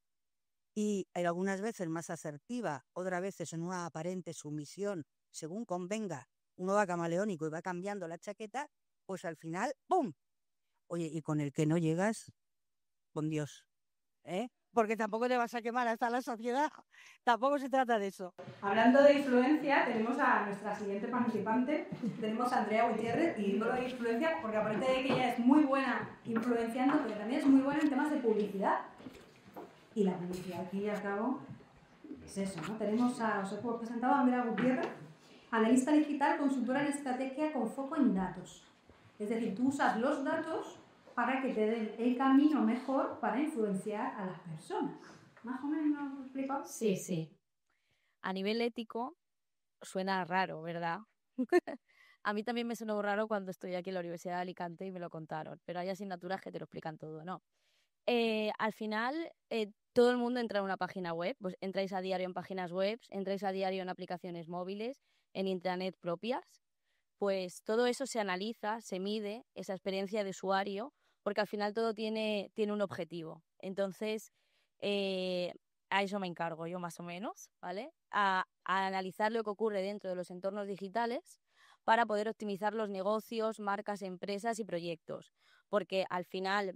y algunas veces más asertiva, otras veces en una aparente sumisión, según convenga, uno va camaleónico y va cambiando la chaqueta, pues al final, ¡pum! Oye, y con el que no llegas, con Dios, ¿eh? Porque tampoco te vas a quemar hasta la sociedad, tampoco se trata de eso. Hablando de influencia, tenemos a nuestra siguiente participante, tenemos a Andrea Gutiérrez, y digo lo de influencia porque aparte de que ella es muy buena influenciando, pero también es muy buena en temas de publicidad. Y la publicidad, al fin y al cabo, es eso, ¿no? Tenemos os he presentado a Andrea Gutiérrez, analista digital, consultora en estrategia con foco en datos. Es decir, tú usas los datos para que te den el camino mejor para influenciar a las personas. ¿Más o menos lo explico? Sí, sí. A nivel ético suena raro, ¿verdad? A mí también me sonó raro cuando estoy aquí en la Universidad de Alicante y me lo contaron, pero hay asignaturas que te lo explican todo, ¿no? Al final, todo el mundo entra en una página web, pues entráis a diario en páginas web, entráis a diario en aplicaciones móviles, en intranet propias, pues todo eso se analiza, se mide, esa experiencia de usuario, porque al final todo tiene un objetivo. Entonces, a eso me encargo yo más o menos, ¿vale? A analizar lo que ocurre dentro de los entornos digitales para poder optimizar los negocios, marcas, empresas y proyectos, porque al final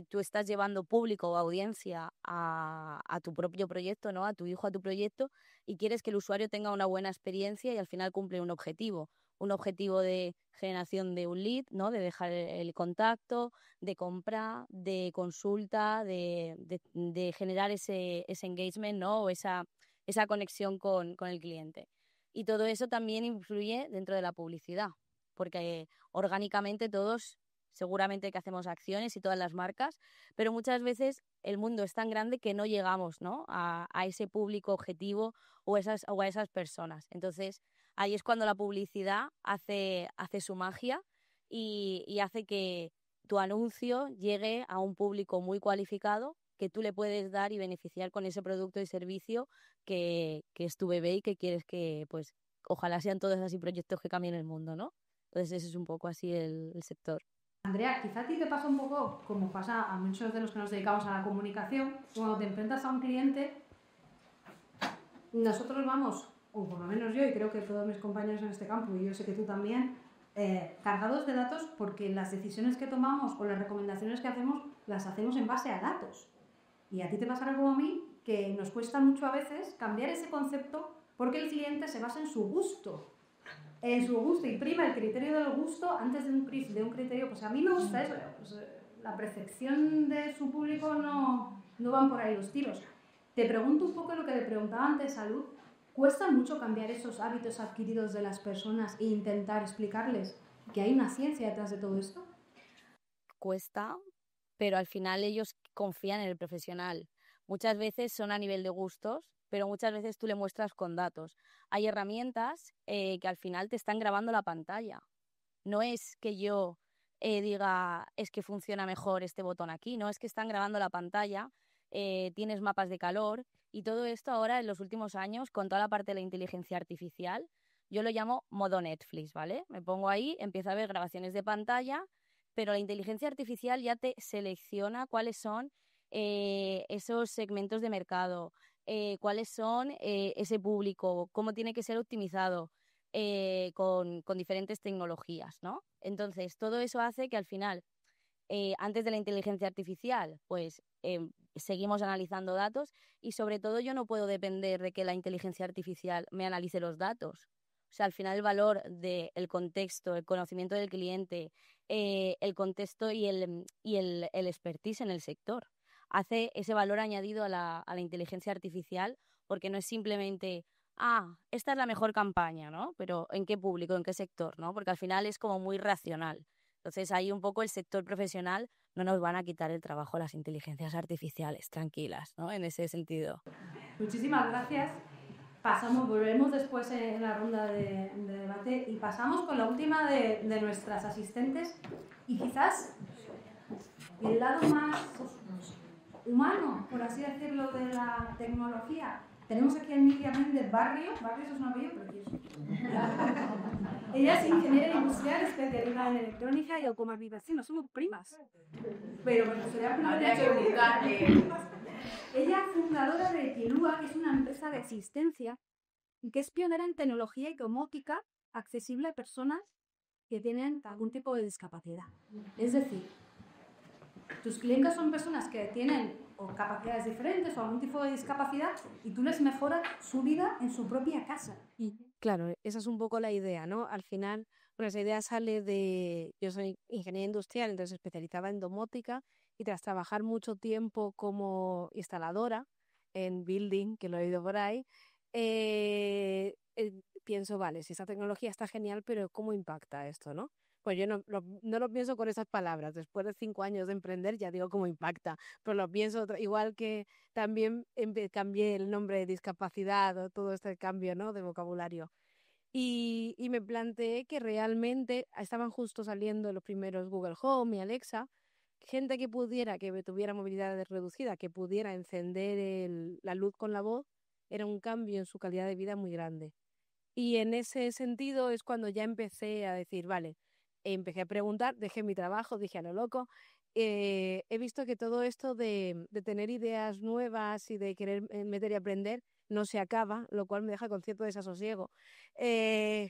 tú estás llevando público o audiencia a tu propio proyecto, ¿no? A tu hijo, a tu proyecto, y quieres que el usuario tenga una buena experiencia y al final cumple un objetivo de generación de un lead, ¿no? De dejar el contacto, de compra, de consulta, de generar ese engagement, ¿no? O esa conexión con el cliente. Y todo eso también influye dentro de la publicidad, porque orgánicamente todos seguramente que hacemos acciones y todas las marcas, pero muchas veces el mundo es tan grande que no llegamos, ¿no? a ese público objetivo o a esas personas. Entonces, ahí es cuando la publicidad hace su magia y hace que tu anuncio llegue a un público muy cualificado que tú le puedes dar y beneficiar con ese producto y servicio que es tu bebé y que quieres que, pues, ojalá sean todos así proyectos que cambien el mundo, ¿no? Entonces ese es un poco así el sector. Andrea, quizá a ti te pasa un poco como pasa a muchos de los que nos dedicamos a la comunicación, cuando te enfrentas a un cliente, nosotros vamos, o por lo menos yo, y creo que todos mis compañeros en este campo, y yo sé que tú también, cargados de datos porque las decisiones que tomamos o las recomendaciones que hacemos las hacemos en base a datos. Y a ti te pasará como a mí, que nos cuesta mucho a veces cambiar ese concepto porque el cliente se basa en su gusto. Y prima el criterio del gusto antes de un criterio. Pues a mí me gusta eso, pues, la percepción de su público no van por ahí los tiros. Te pregunto un poco lo que le preguntaba antes, Salud. ¿Cuesta mucho cambiar esos hábitos adquiridos de las personas e intentar explicarles que hay una ciencia detrás de todo esto? Cuesta, pero al final ellos confían en el profesional. Muchas veces son a nivel de gustos, pero muchas veces tú le muestras con datos. Hay herramientas que al final te están grabando la pantalla. No es que yo diga, es que funciona mejor este botón aquí, no, es que están grabando la pantalla, tienes mapas de calor y todo esto ahora en los últimos años con toda la parte de la inteligencia artificial, yo lo llamo modo Netflix, ¿vale? Me pongo ahí, empiezo a ver grabaciones de pantalla, pero la inteligencia artificial ya te selecciona cuáles son esos segmentos de mercado, cuáles son ese público, cómo tiene que ser optimizado con diferentes tecnologías, ¿no? Entonces, todo eso hace que al final, antes de la inteligencia artificial, pues seguimos analizando datos y sobre todo yo no puedo depender de que la inteligencia artificial me analice los datos. O sea, al final el valor del contexto, el conocimiento del cliente, el contexto y el expertise en el sector hace ese valor añadido a la inteligencia artificial, porque no es simplemente, esta es la mejor campaña, ¿no? Pero ¿en qué público, en qué sector, ¿no? Porque al final es como muy racional. Entonces ahí un poco el sector profesional no nos van a quitar el trabajo las inteligencias artificiales, tranquilas, ¿no? En ese sentido. Muchísimas gracias. Volveremos después en la ronda de debate y pasamos con la última de nuestras asistentes y quizás el lado más humano, por así decirlo, de la tecnología. Tenemos aquí a Emilia Méndez Barrios es un apellido precioso. Ella es ingeniera industrial especializada en electrónica y automatización, no somos primas. Pero bueno, sería primera Ella es fundadora de Kilua, que es una empresa de asistencia que es pionera en tecnología y domótica accesible a personas que tienen algún tipo de discapacidad. Es decir, tus clientes son personas que tienen o capacidades diferentes o algún tipo de discapacidad y tú les mejoras su vida en su propia casa. Y claro, esa es un poco la idea, ¿no? Al final, bueno, esa idea sale de... Yo soy ingeniera industrial, entonces especializada en domótica y tras trabajar mucho tiempo como instaladora en building, que lo he oído por ahí, pienso, vale, si esa tecnología está genial, pero ¿cómo impacta esto, no? Pues yo no lo pienso con esas palabras. Después de 5 años de emprender ya digo cómo impacta, pero lo pienso igual que también cambié el nombre de discapacidad o todo este cambio, ¿no?, de vocabulario. Y me planteé que realmente estaban justo saliendo los primeros Google Home y Alexa, gente que tuviera movilidad reducida, que pudiera encender la luz con la voz, era un cambio en su calidad de vida muy grande. Y en ese sentido es cuando ya empecé a decir, vale, empecé a preguntar, dejé mi trabajo, dije a lo loco, he visto que todo esto de tener ideas nuevas y de querer meter y aprender no se acaba, lo cual me deja con cierto desasosiego. Pero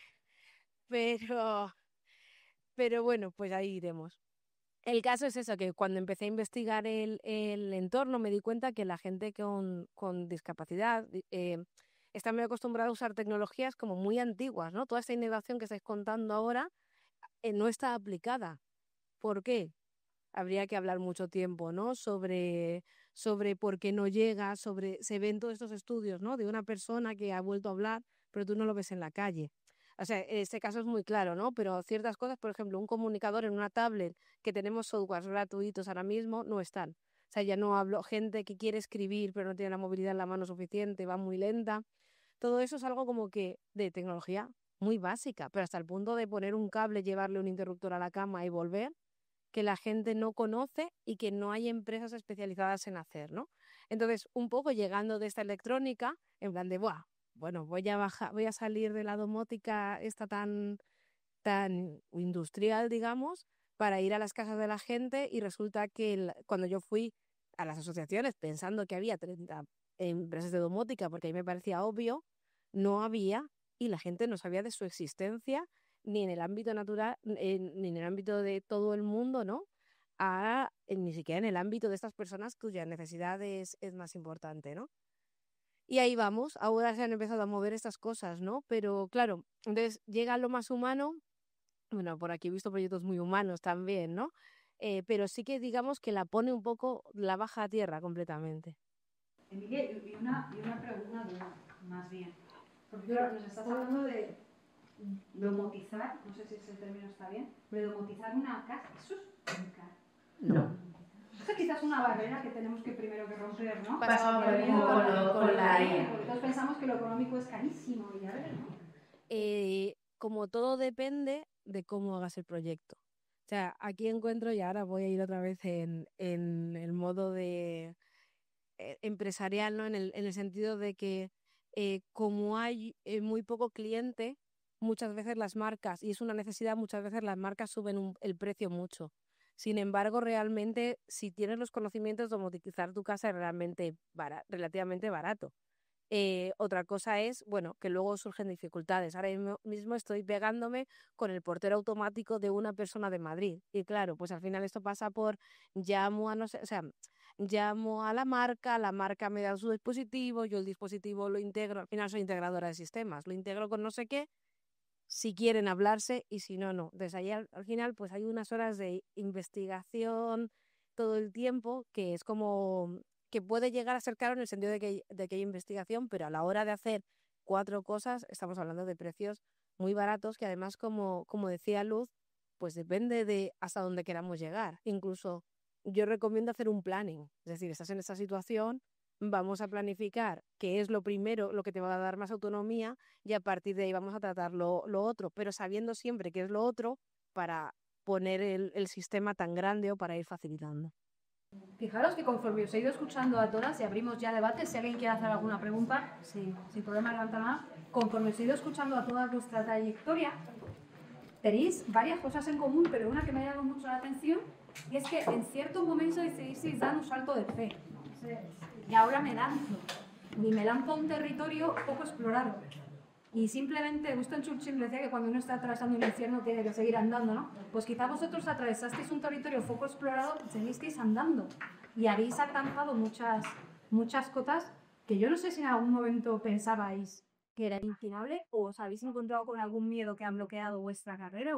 bueno, pues ahí iremos. El caso es eso, que cuando empecé a investigar el entorno me di cuenta que la gente con discapacidad está muy acostumbrada a usar tecnologías como muy antiguas, ¿no? Toda esta innovación que estáis contando ahora no está aplicada. ¿Por qué? Habría que hablar mucho tiempo, ¿no? Sobre por qué no llega, se ven todos estos estudios, ¿no?, de una persona que ha vuelto a hablar, pero tú no lo ves en la calle. O sea, en este caso es muy claro, ¿no? Pero ciertas cosas, por ejemplo, un comunicador en una tablet, que tenemos softwares gratuitos ahora mismo, no están. O sea, ya no hablo gente que quiere escribir, pero no tiene la movilidad en la mano suficiente, va muy lenta. Todo eso es algo como que de tecnología muy básica, pero hasta el punto de poner un cable, llevarle un interruptor a la cama y volver, que la gente no conoce y que no hay empresas especializadas en hacer, ¿no? Entonces, un poco llegando de esta electrónica, en plan de, bueno, voy a salir de la domótica esta tan industrial, digamos, para ir a las casas de la gente, y resulta que cuando yo fui a las asociaciones pensando que había 30 empresas de domótica, porque a mí me parecía obvio, no había, y la gente no sabía de su existencia, ni en el ámbito natural, ni en el ámbito de todo el mundo, ¿no? Ni siquiera en el ámbito de estas personas cuya necesidad es más importante, ¿no? Y ahí vamos, ahora se han empezado a mover estas cosas, ¿no? Pero claro, entonces llega lo más humano, bueno, por aquí he visto proyectos muy humanos también, ¿no? Pero sí que digamos que la pone un poco, la baja a tierra completamente. Emilia, y una duda, más bien. Porque nos estás hablando de domotizar, no sé si ese término está bien, pero domotizar una casa, ¿eso es muy caro? No. Esa quizás es una barrera que tenemos que primero que romper, ¿no? Pasamos con la IA. Porque todos pensamos que lo económico es carísimo y a ver, ¿no? Como todo depende de cómo hagas el proyecto. O sea, aquí encuentro, y ahora voy a ir otra vez en el modo de empresarial, ¿no? En el sentido de que como hay muy poco cliente, muchas veces las marcas, y es una necesidad, muchas veces las marcas suben el precio mucho. Sin embargo, realmente, si tienes los conocimientos, domotizar tu casa es realmente relativamente barato. Otra cosa es, bueno, que luego surgen dificultades. Ahora mismo estoy pegándome con el portero automático de una persona de Madrid. Y claro, pues al final esto pasa por llamo a la marca me da su dispositivo, yo el dispositivo lo integro, al final soy integradora de sistemas, lo integro con no sé qué, si quieren hablarse y si no, no. Desde ahí al final pues hay unas horas de investigación todo el tiempo que es como que puede llegar a ser caro en el sentido de que hay investigación, pero a la hora de hacer 4 cosas estamos hablando de precios muy baratos que además, como decía Luz, pues depende de hasta dónde queramos llegar. Incluso yo recomiendo hacer un planning, es decir, estás en esta situación, vamos a planificar qué es lo primero, lo que te va a dar más autonomía, y a partir de ahí vamos a tratar lo otro, pero sabiendo siempre qué es lo otro para poner el sistema tan grande o para ir facilitando. Fijaros que conforme os he ido escuchando a todas y abrimos ya debate, si alguien quiere hacer alguna pregunta, sin problema levanta la mano. Conforme os he ido escuchando a toda vuestra trayectoria, tenéis varias cosas en común, pero una que me ha llamado mucho la atención y es que en cierto momento decidisteis dar un salto de fe. Y ahora me lanzo. Y me lanzo a un territorio poco explorado. Y simplemente, Winston Churchill decía que cuando uno está atravesando un infierno tiene que seguir andando, ¿no? Pues quizá vosotros atravesasteis un territorio poco explorado y seguisteis andando. Y habéis alcanzado muchas cotas que yo no sé si en algún momento pensabais que era infinable o os habéis encontrado con algún miedo que ha bloqueado vuestra carrera.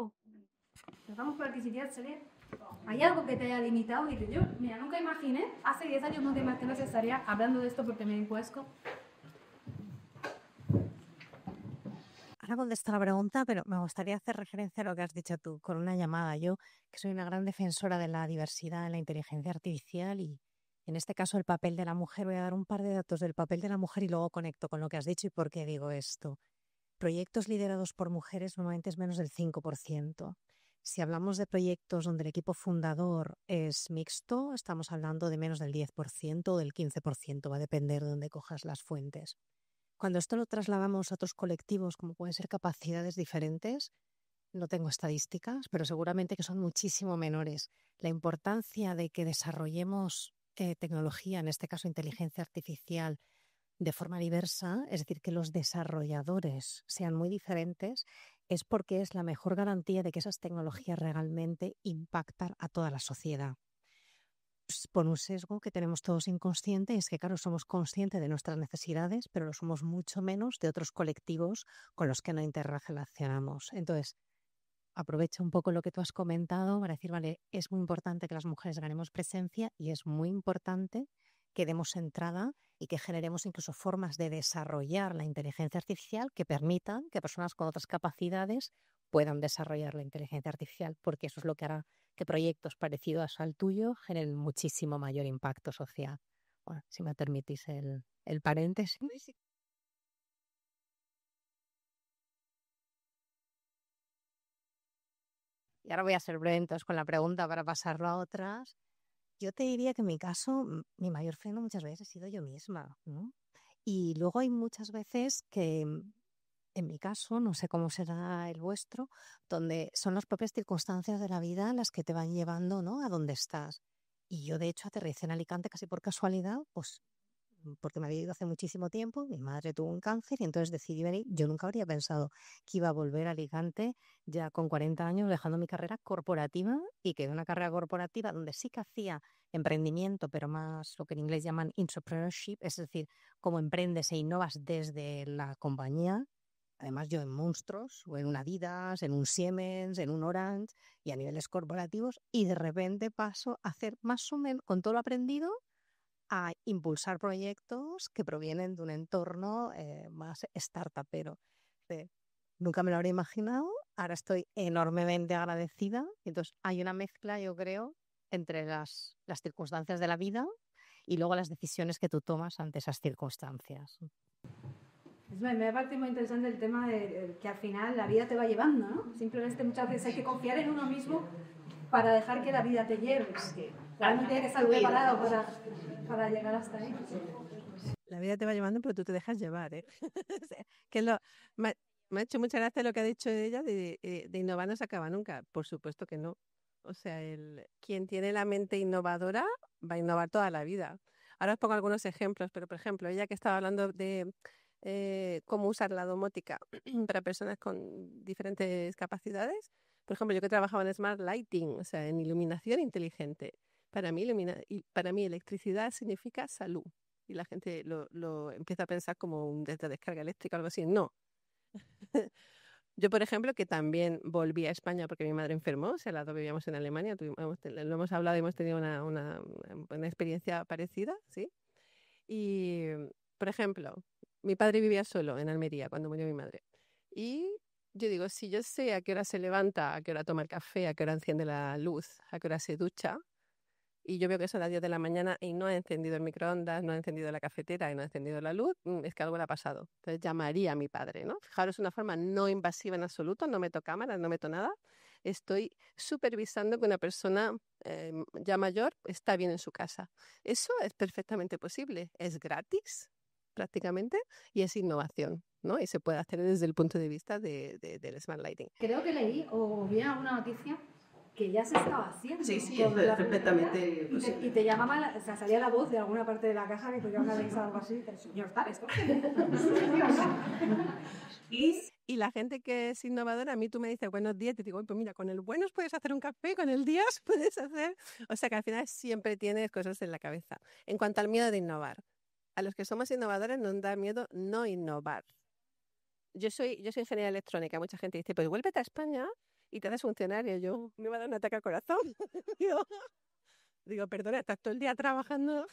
Empezamos por aquí, si quieres salir. ¿Hay algo que te haya limitado? Y yo, mira, nunca imaginé, hace 10 años nunca imaginé que estaría hablando de esto porque me encuesco. Ahora contesto la pregunta, pero me gustaría hacer referencia a lo que has dicho tú con una llamada. Yo, que soy una gran defensora de la diversidad en la inteligencia artificial y en este caso el papel de la mujer, voy a dar un par de datos del papel de la mujer y luego conecto con lo que has dicho y por qué digo esto. Proyectos liderados por mujeres normalmente es menos del 5%. Si hablamos de proyectos donde el equipo fundador es mixto, estamos hablando de menos del 10% o del 15%, va a depender de dónde cojas las fuentes. Cuando esto lo trasladamos a otros colectivos, como pueden ser capacidades diferentes, no tengo estadísticas, pero seguramente que son muchísimo menores. La importancia de que desarrollemos tecnología, en este caso inteligencia artificial, de forma diversa, es decir, que los desarrolladores sean muy diferentes, es porque es la mejor garantía de que esas tecnologías realmente impactan a toda la sociedad. Por un sesgo que tenemos todos inconsciente, es que claro, somos conscientes de nuestras necesidades, pero lo somos mucho menos de otros colectivos con los que no interrelacionamos. Entonces, aprovecho un poco lo que tú has comentado para decir, vale, es muy importante que las mujeres ganemos presencia y es muy importante que demos entrada y que generemos incluso formas de desarrollar la inteligencia artificial que permitan que personas con otras capacidades puedan desarrollar la inteligencia artificial, porque eso es lo que hará que proyectos parecidos al tuyo generen muchísimo mayor impacto social. Bueno, si me permitís el paréntesis. Y ahora voy a ser breve entonces con la pregunta para pasarlo a otras. Yo te diría que en mi caso, mi mayor freno muchas veces he sido yo misma, ¿no? Y luego hay muchas veces que, en mi caso, no sé cómo será el vuestro, donde son las propias circunstancias de la vida las que te van llevando, ¿no?, a donde estás. Y yo, de hecho, aterricé en Alicante casi por casualidad, pues porque me había ido hace muchísimo tiempo, mi madre tuvo un cáncer y entonces decidí venir. Yo nunca habría pensado que iba a volver a Alicante ya con 40 años, dejando mi carrera corporativa y que una carrera corporativa donde sí que hacía emprendimiento, pero más lo que en inglés llaman entrepreneurship, es decir, cómo emprendes e innovas desde la compañía. Además, yo en Monstruos, o en un Adidas, en un Siemens, en un Orange y a niveles corporativos, y de repente paso a hacer más o menos, con todo lo aprendido, a impulsar proyectos que provienen de un entorno más startupero. Nunca me lo habría imaginado, ahora estoy enormemente agradecida. Entonces hay una mezcla, yo creo, entre las circunstancias de la vida y luego las decisiones que tú tomas ante esas circunstancias. Me parece muy interesante el tema de que al final la vida te va llevando, ¿no? Simplemente muchas veces hay que confiar en uno mismo para dejar que la vida te lleve. Realmente tienes que estar preparado para llegar hasta ahí. La vida te va llevando, pero tú te dejas llevar, ¿eh? Que me ha hecho mucha gracia lo que ha dicho ella de innovar no se acaba nunca. Por supuesto que no. O sea, quien tiene la mente innovadora va a innovar toda la vida. Ahora os pongo algunos ejemplos, pero por ejemplo, ella que estaba hablando de cómo usar la domótica para personas con diferentes capacidades. Por ejemplo, yo que trabajaba en Smart Lighting, o sea, en iluminación inteligente. Para mí electricidad significa salud. Y la gente lo empieza a pensar como desde descarga eléctrica o algo así. No. Yo, por ejemplo, que también volví a España porque mi madre enfermó, o sea, las dos vivíamos en Alemania, lo hemos hablado y hemos tenido una experiencia parecida, ¿sí? Y, por ejemplo, mi padre vivía solo en Almería cuando murió mi madre. Y yo digo, si yo sé a qué hora se levanta, a qué hora toma el café, a qué hora enciende la luz, a qué hora se ducha, y yo veo que son las 10 de la mañana y no ha encendido el microondas, no ha encendido la cafetera y no ha encendido la luz, es que algo le ha pasado. Entonces llamaría a mi padre, ¿no? Fijaros, una forma no invasiva en absoluto, no meto cámaras, no meto nada. Estoy supervisando que una persona ya mayor, está bien en su casa. Eso es perfectamente posible. Es gratis, prácticamente, y es innovación, ¿no? Y se puede hacer desde el punto de vista del Smart Lighting. Creo que leí o vi alguna noticia que ya se estaba haciendo. Sí, sí, con es la- perfectamente y posible. te llamaba, o sea, salía la voz de alguna parte de la caja que podía hablar algo así. El señor tal, esto. Y la gente que es innovadora, a mí tú me dices buenos días, te digo, pues mira, con el buenos puedes hacer un café, con el días puedes hacer... O sea que al final siempre tienes cosas en la cabeza. En cuanto al miedo de innovar, a los que somos innovadores nos da miedo no innovar. Yo soy ingeniera electrónica, mucha gente dice, pues vuélvete a España y te haces funcionario. Yo me va a dar un ataque al corazón. digo, perdona, estás todo el día trabajando.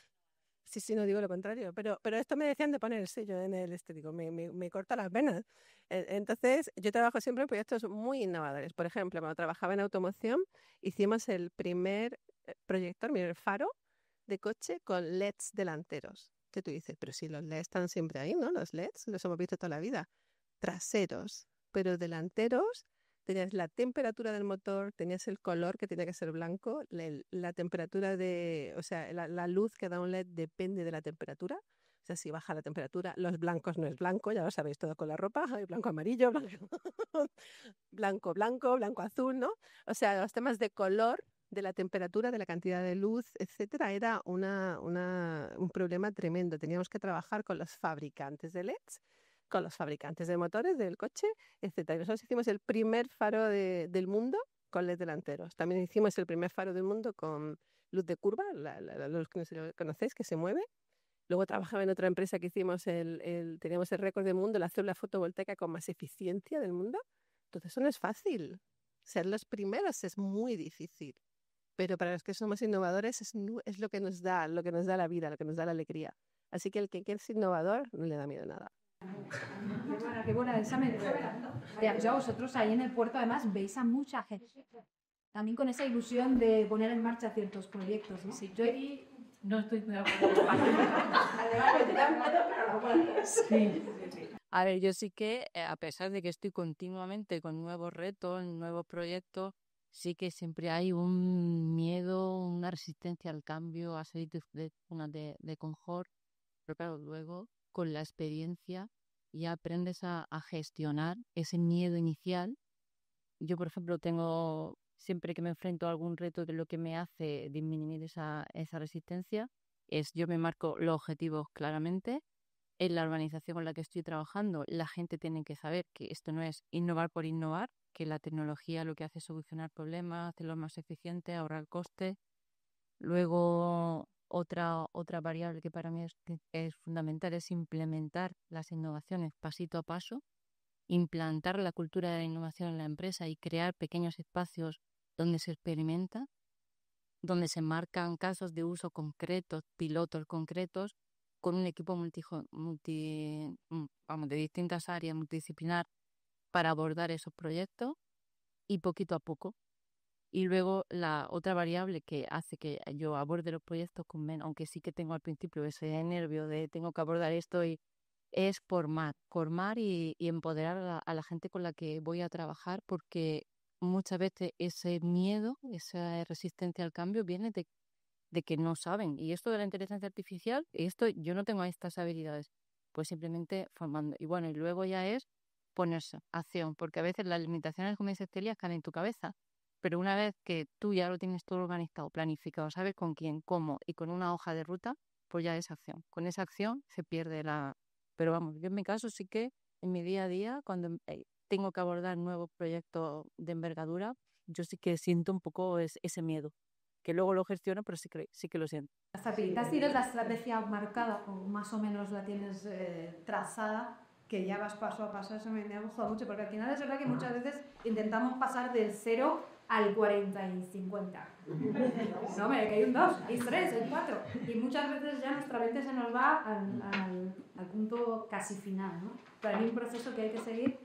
Sí, no digo lo contrario, pero esto me decían de poner el sello en el digo, me corta las venas. Entonces, yo trabajo siempre en proyectos muy innovadores. Por ejemplo, cuando trabajaba en automoción, hicimos el primer proyector, mira, el faro de coche con LEDs delanteros. Que tú dices, pero si los LEDs están siempre ahí, ¿no? Los LEDs los hemos visto toda la vida. Traseros, pero delanteros. Tenías la temperatura del motor, tenías el color que tenía que ser blanco, la temperatura o sea, la luz que da un LED depende de la temperatura. O sea, si baja la temperatura, los blancos no es blanco, ya lo sabéis todo con la ropa, hay blanco amarillo, blanco azul, ¿no? O sea, los temas de color, de la temperatura, de la cantidad de luz, etcétera, era un problema tremendo. Teníamos que trabajar con los fabricantes de LEDs, con los fabricantes de motores del coche, etcétera. Y nosotros hicimos el primer faro del mundo con LED delanteros. También hicimos el primer faro del mundo con luz de curva, los que no conocéis, que se mueve. Luego trabajaba en otra empresa que hicimos teníamos el récord del mundo, la célula fotovoltaica con más eficiencia del mundo. Entonces eso no es fácil. Ser los primeros es muy difícil. Pero para los que somos innovadores es lo que nos da la vida, lo que nos da la alegría. Así que el que quiere ser innovador no le da miedo a nada. Qué buena esa metáfora. Ya vosotros ahí en el puerto además veis a mucha gente. También con esa ilusión de poner en marcha ciertos proyectos, ¿no? Sí, yo ahí no estoy muy de acuerdo. Sí. A ver, yo sí que, a pesar de que estoy continuamente con nuevos retos, nuevos proyectos, sí que siempre hay un miedo, una resistencia al cambio, a salir de zona de confort. Pero claro, luego con la experiencia ya aprendes a gestionar ese miedo inicial. Yo, por ejemplo, siempre que me enfrento a algún reto, de lo que me hace disminuir esa resistencia es yo me marco los objetivos claramente. En la organización con la que estoy trabajando, la gente tiene que saber que esto no es innovar por innovar, que la tecnología lo que hace es solucionar problemas, hacerlo más eficiente, ahorrar costes. Luego, otra variable que para mí es fundamental es implementar las innovaciones pasito a paso, implantar la cultura de la innovación en la empresa y crear pequeños espacios donde se experimenta, donde se marcan casos de uso concretos, pilotos concretos, con un equipo de distintas áreas multidisciplinar para abordar esos proyectos y poquito a poco. Y luego la otra variable que hace que yo aborde los proyectos con menos, aunque sí que tengo al principio ese nervio de tengo que abordar esto, es formar y empoderar a la gente con la que voy a trabajar, porque muchas veces ese miedo, esa resistencia al cambio viene de que no saben. Y esto de la inteligencia artificial, yo no tengo estas habilidades, pues simplemente formando. Y bueno, y luego ya es ponerse acción, porque a veces las limitaciones, como dice Celia, están en tu cabeza. Pero una vez que tú ya lo tienes todo organizado, planificado, sabes con quién, cómo y con una hoja de ruta, pues ya es acción. Con esa acción se pierde Pero vamos, yo en mi caso sí que en mi día a día, cuando tengo que abordar nuevos proyectos de envergadura, yo sí que siento un poco ese miedo, que luego lo gestiono, pero sí que lo siento. ¿Tienes la estrategia marcada o más o menos la tienes trazada, que ya vas paso a paso? Eso me ha gustado mucho, porque al final es verdad que muchas veces intentamos pasar del 0 al 40 y 50. No, que hay un 2, hay 3, hay 4. Y muchas veces ya nuestra mente se nos va al punto casi final, ¿no? Pero hay un proceso que hay que seguir.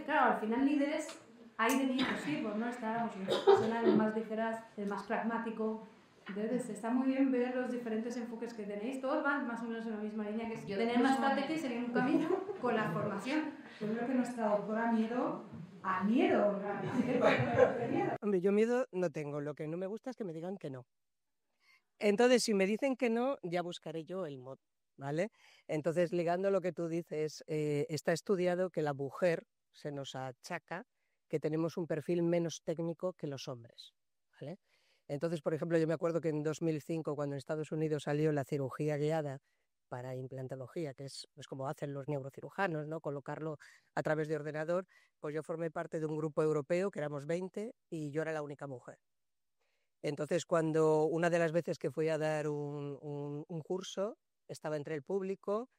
Claro, al final líderes hay de muchos tipos, ¿no? Está el profesional, el más ligeras, el más pragmático. Entonces está muy bien ver los diferentes enfoques que tenéis. Todos van más o menos en la misma línea, que es tener una estrategia y seguir un camino con la formación. Yo creo que nuestra doctora Miedo a miedo. Hombre, yo miedo no tengo. Lo que no me gusta es que me digan que no. Entonces, si me dicen que no, ya buscaré yo el modo, ¿vale? Entonces, ligando lo que tú dices, está estudiado que la mujer se nos achaca que tenemos un perfil menos técnico que los hombres, ¿vale? Entonces, por ejemplo, yo me acuerdo que en 2005, cuando en Estados Unidos salió la cirugía guiada para implantología, que es como hacen los neurocirujanos, ¿no? Colocarlo a través de ordenador, pues yo formé parte de un grupo europeo, que éramos 20, y yo era la única mujer. Entonces, cuando una de las veces que fui a dar un curso, estaba entre el público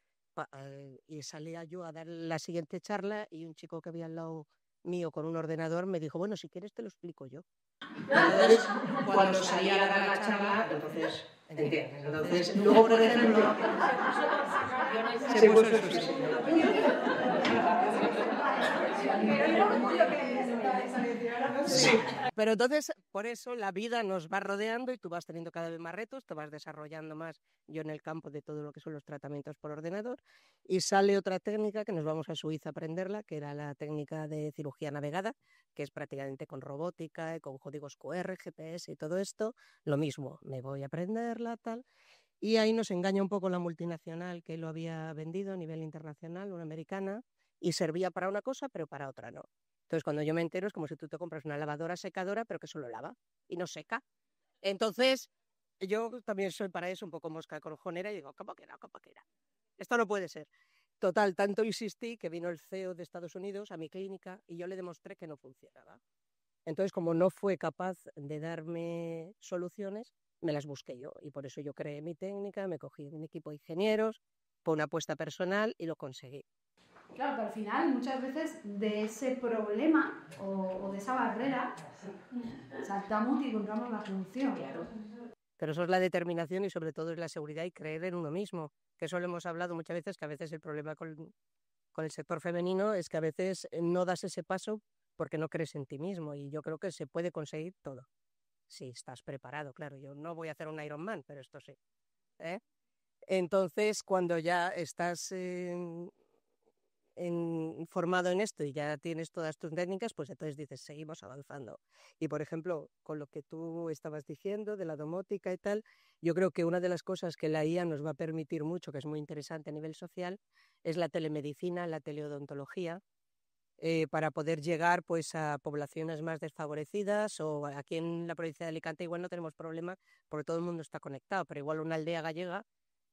y salía yo a dar la siguiente charla y un chico que había al lado mío con un ordenador me dijo, bueno, si quieres te lo explico yo. Entonces, cuando salía a dar la charla, entonces, ¿entiendes? Entonces, luego, por ejemplo, se puso eso. Sí. Pero entonces, por eso la vida nos va rodeando y tú vas teniendo cada vez más retos, te vas desarrollando más, yo en el campo de todo lo que son los tratamientos por ordenador, y sale otra técnica que nos vamos a Suiza a aprenderla, que era la técnica de cirugía navegada, que es prácticamente con robótica, con códigos QR, GPS y todo esto, lo mismo, me voy a aprenderla, tal. Y ahí nos engaña un poco la multinacional que lo había vendido a nivel internacional, una americana, y servía para una cosa, pero para otra no. Entonces, cuando yo me entero, es como si tú te compras una lavadora secadora, pero que solo lava y no seca. Entonces, yo también soy para eso un poco mosca cojonera y digo, ¿cómo que no? ¿Cómo que no? Esto no puede ser. Total, tanto insistí que vino el CEO de Estados Unidos a mi clínica y yo le demostré que no funcionaba. Entonces, como no fue capaz de darme soluciones, me las busqué yo y por eso yo creé mi técnica, me cogí un equipo de ingenieros, fue una apuesta personal y lo conseguí. Claro, pero al final muchas veces de ese problema o de esa barrera saltamos y encontramos la solución. Pero eso es la determinación y sobre todo es la seguridad y creer en uno mismo, que eso lo hemos hablado muchas veces, que a veces el problema con el sector femenino es que a veces no das ese paso porque no crees en ti mismo y yo creo que se puede conseguir todo. Si estás preparado, claro, yo no voy a hacer un Ironman, pero esto sí. Entonces, cuando ya estás formado en esto y ya tienes todas tus técnicas, pues entonces dices, seguimos avanzando. Y, por ejemplo, con lo que tú estabas diciendo de la domótica y tal, yo creo que una de las cosas que la IA nos va a permitir mucho, que es muy interesante a nivel social, es la telemedicina, la teleodontología, para poder llegar pues a poblaciones más desfavorecidas, o aquí en la provincia de Alicante igual no tenemos problema porque todo el mundo está conectado, pero igual una aldea gallega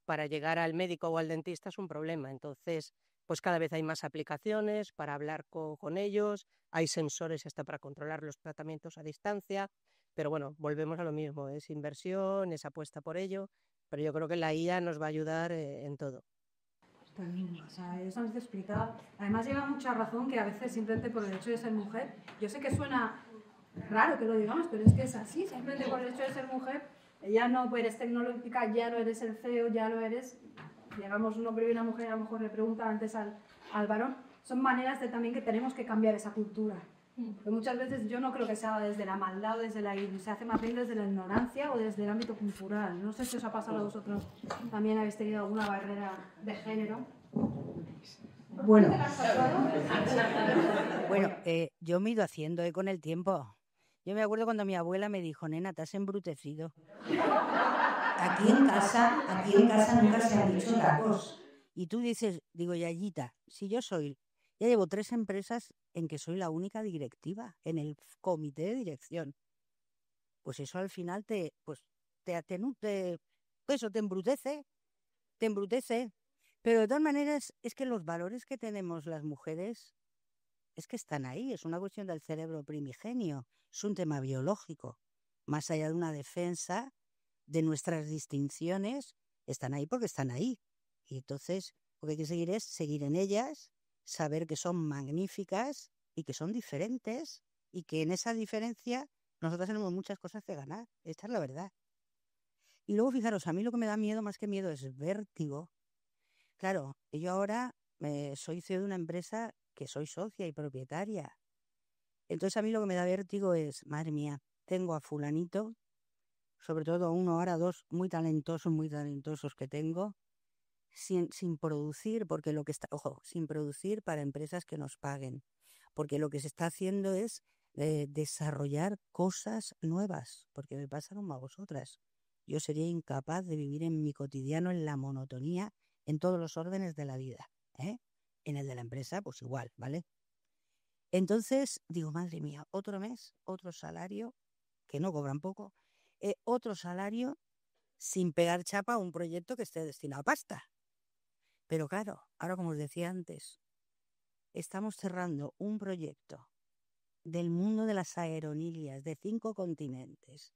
para llegar al médico o al dentista es un problema. Entonces, pues cada vez hay más aplicaciones para hablar con ellos, hay sensores hasta para controlar los tratamientos a distancia, pero bueno, volvemos a lo mismo, es inversión, es apuesta por ello, pero yo creo que la IA nos va a ayudar en todo. También, o sea, eso antes explicado. Además lleva mucha razón que a veces simplemente por el hecho de ser mujer, yo sé que suena raro que lo digamos, pero es que es así, simplemente por el hecho de ser mujer, ya no eres tecnológica, ya no eres el CEO, ya no eres, digamos, un hombre y una mujer, a lo mejor le preguntan antes al varón, son maneras de también que tenemos que cambiar esa cultura. Porque muchas veces yo no creo que se haga desde la maldad o desde se hace más bien desde la ignorancia o desde el ámbito cultural. No sé si os ha pasado a vosotros, también habéis tenido alguna barrera de género. Bueno, yo me he ido haciendo con el tiempo. Yo me acuerdo cuando mi abuela me dijo, nena, te has embrutecido. Aquí en casa nunca se han dicho tacos. Y tú dices, digo, Yayita, si yo ya llevo 3 empresas en que soy la única directiva en el comité de dirección. Pues eso al final te embrutece. Pero de todas maneras es que los valores que tenemos las mujeres es que están ahí, es una cuestión del cerebro primigenio, es un tema biológico. Más allá de una defensa de nuestras distinciones, están ahí porque están ahí. Y entonces lo que hay que seguir es seguir en ellas, saber que son magníficas y que son diferentes y que en esa diferencia nosotras tenemos muchas cosas que ganar. Esta es la verdad. Y luego, fijaros, a mí lo que me da miedo, más que miedo, es vértigo. Claro, yo ahora soy CEO de una empresa que soy socia y propietaria. Entonces a mí lo que me da vértigo es, madre mía, tengo a fulanito, sobre todo a uno, ahora 2 muy talentosos que tengo, sin producir, porque sin producir para empresas que nos paguen. porque lo que se está haciendo es desarrollar cosas nuevas, porque me pasa como a vosotras. Yo sería incapaz de vivir en mi cotidiano, en la monotonía, en todos los órdenes de la vida, ¿eh? En el de la empresa, pues igual, ¿vale? Entonces, digo, madre mía, otro mes, otro salario, que no cobran poco, otro salario sin pegar chapa a un proyecto que esté destinado a pasta. Pero claro, ahora como os decía antes, estamos cerrando un proyecto del mundo de las aerolíneas de 5 continentes,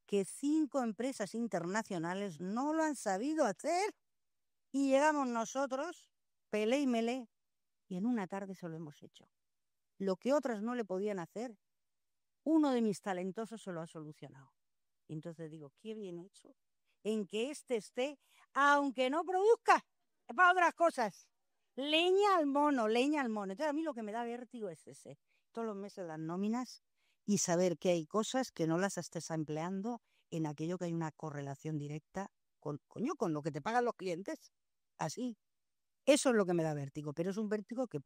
que 5 empresas internacionales no lo han sabido hacer, y llegamos nosotros, pelé y melé, y en una tarde se lo hemos hecho. Lo que otras no le podían hacer, uno de mis talentosos se lo ha solucionado. Y entonces digo, qué bien hecho, en que esté, aunque no produzca, para otras cosas. Leña al mono, leña al mono. Entonces a mí lo que me da vértigo es ese. Todos los meses las nóminas y saber que hay cosas que no las estés empleando en aquello que hay una correlación directa con lo que te pagan los clientes. Así. Eso es lo que me da vértigo, pero es un vértigo que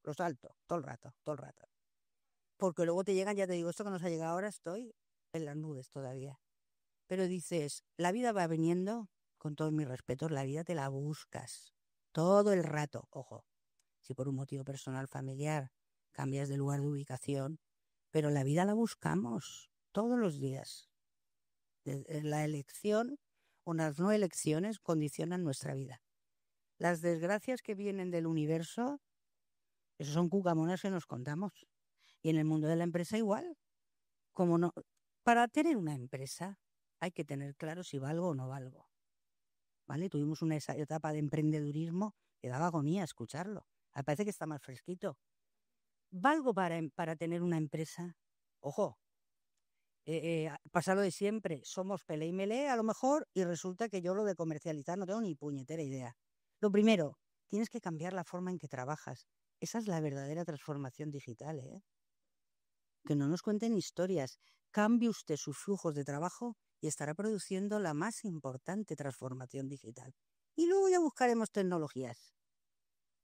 lo salto todo el rato. Porque luego te llegan, ya te digo, esto que nos ha llegado ahora, estoy en las nubes todavía. Pero dices, la vida va viniendo, con todos mis respetos, la vida te la buscas todo el rato. Ojo, si por un motivo personal, familiar, cambias de lugar de ubicación, pero la vida la buscamos todos los días. La elección o las no elecciones condicionan nuestra vida. Las desgracias que vienen del universo, esos son cucamonas que nos contamos. Y en el mundo de la empresa igual. Como no, para tener una empresa hay que tener claro si valgo o no valgo. ¿Vale? Tuvimos una etapa de emprendedurismo que daba agonía escucharlo. Me parece que está más fresquito. ¿Valgo para tener una empresa? Ojo, pasa lo de siempre. Somos pelé y melé a lo mejor y resulta que yo lo de comercializar no tengo ni puñetera idea. Lo primero, tienes que cambiar la forma en que trabajas. Esa es la verdadera transformación digital, ¿eh? Que no nos cuenten historias. Cambie usted sus flujos de trabajo y estará produciendo la más importante transformación digital. Y luego ya buscaremos tecnologías.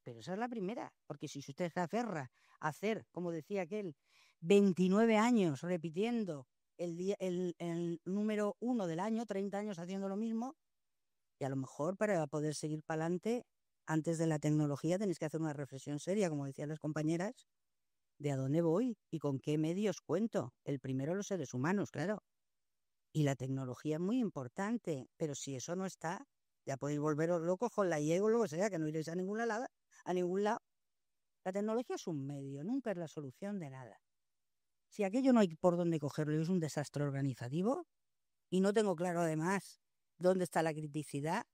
Pero esa es la primera, porque si usted se aferra a hacer, como decía aquel, 29 años repitiendo el número 1 del año, 30 años haciendo lo mismo, y a lo mejor para poder seguir para adelante, antes de la tecnología tenéis que hacer una reflexión seria, como decían las compañeras, de a dónde voy y con qué medios cuento. El primero, los seres humanos, claro. Y la tecnología es muy importante, pero si eso no está, ya podéis volveros locos con la IEG o lo que sea, que no iréis a ningún lado. La tecnología es un medio, nunca es la solución de nada. Si aquello no hay por dónde cogerlo y es un desastre organizativo, y no tengo claro además dónde está la criticidad,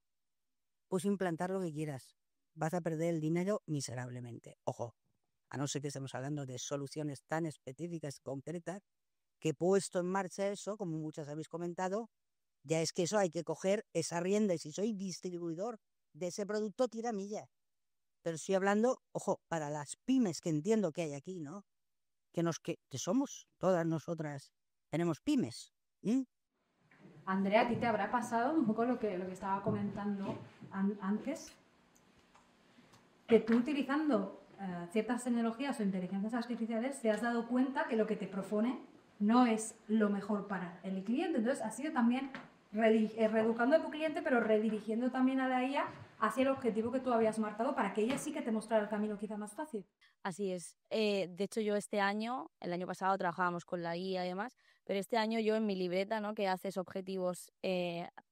pues implantar lo que quieras. Vas a perder el dinero miserablemente. Ojo, a no ser que estemos hablando de soluciones tan específicas, concretas, que puesto en marcha eso, como muchas habéis comentado, ya es que eso hay que coger esa rienda, y si soy distribuidor de ese producto, tira millas. Pero estoy hablando, ojo, para las pymes que entiendo que hay aquí, ¿no? Que somos todas nosotras, tenemos pymes. Andrea, ¿a ti te habrá pasado un poco lo que estaba comentando antes? Que tú utilizando ciertas tecnologías o inteligencias artificiales te has dado cuenta que lo que te propone no es lo mejor para el cliente. Entonces has sido también reeducando a tu cliente, pero redirigiendo también a la IA hacia el objetivo que tú habías marcado para que ella sí que te mostrara el camino quizá más fácil. Así es. De hecho, yo el año pasado trabajábamos con la IA y demás, pero este año yo en mi libreta, ¿no?, que haces objetivos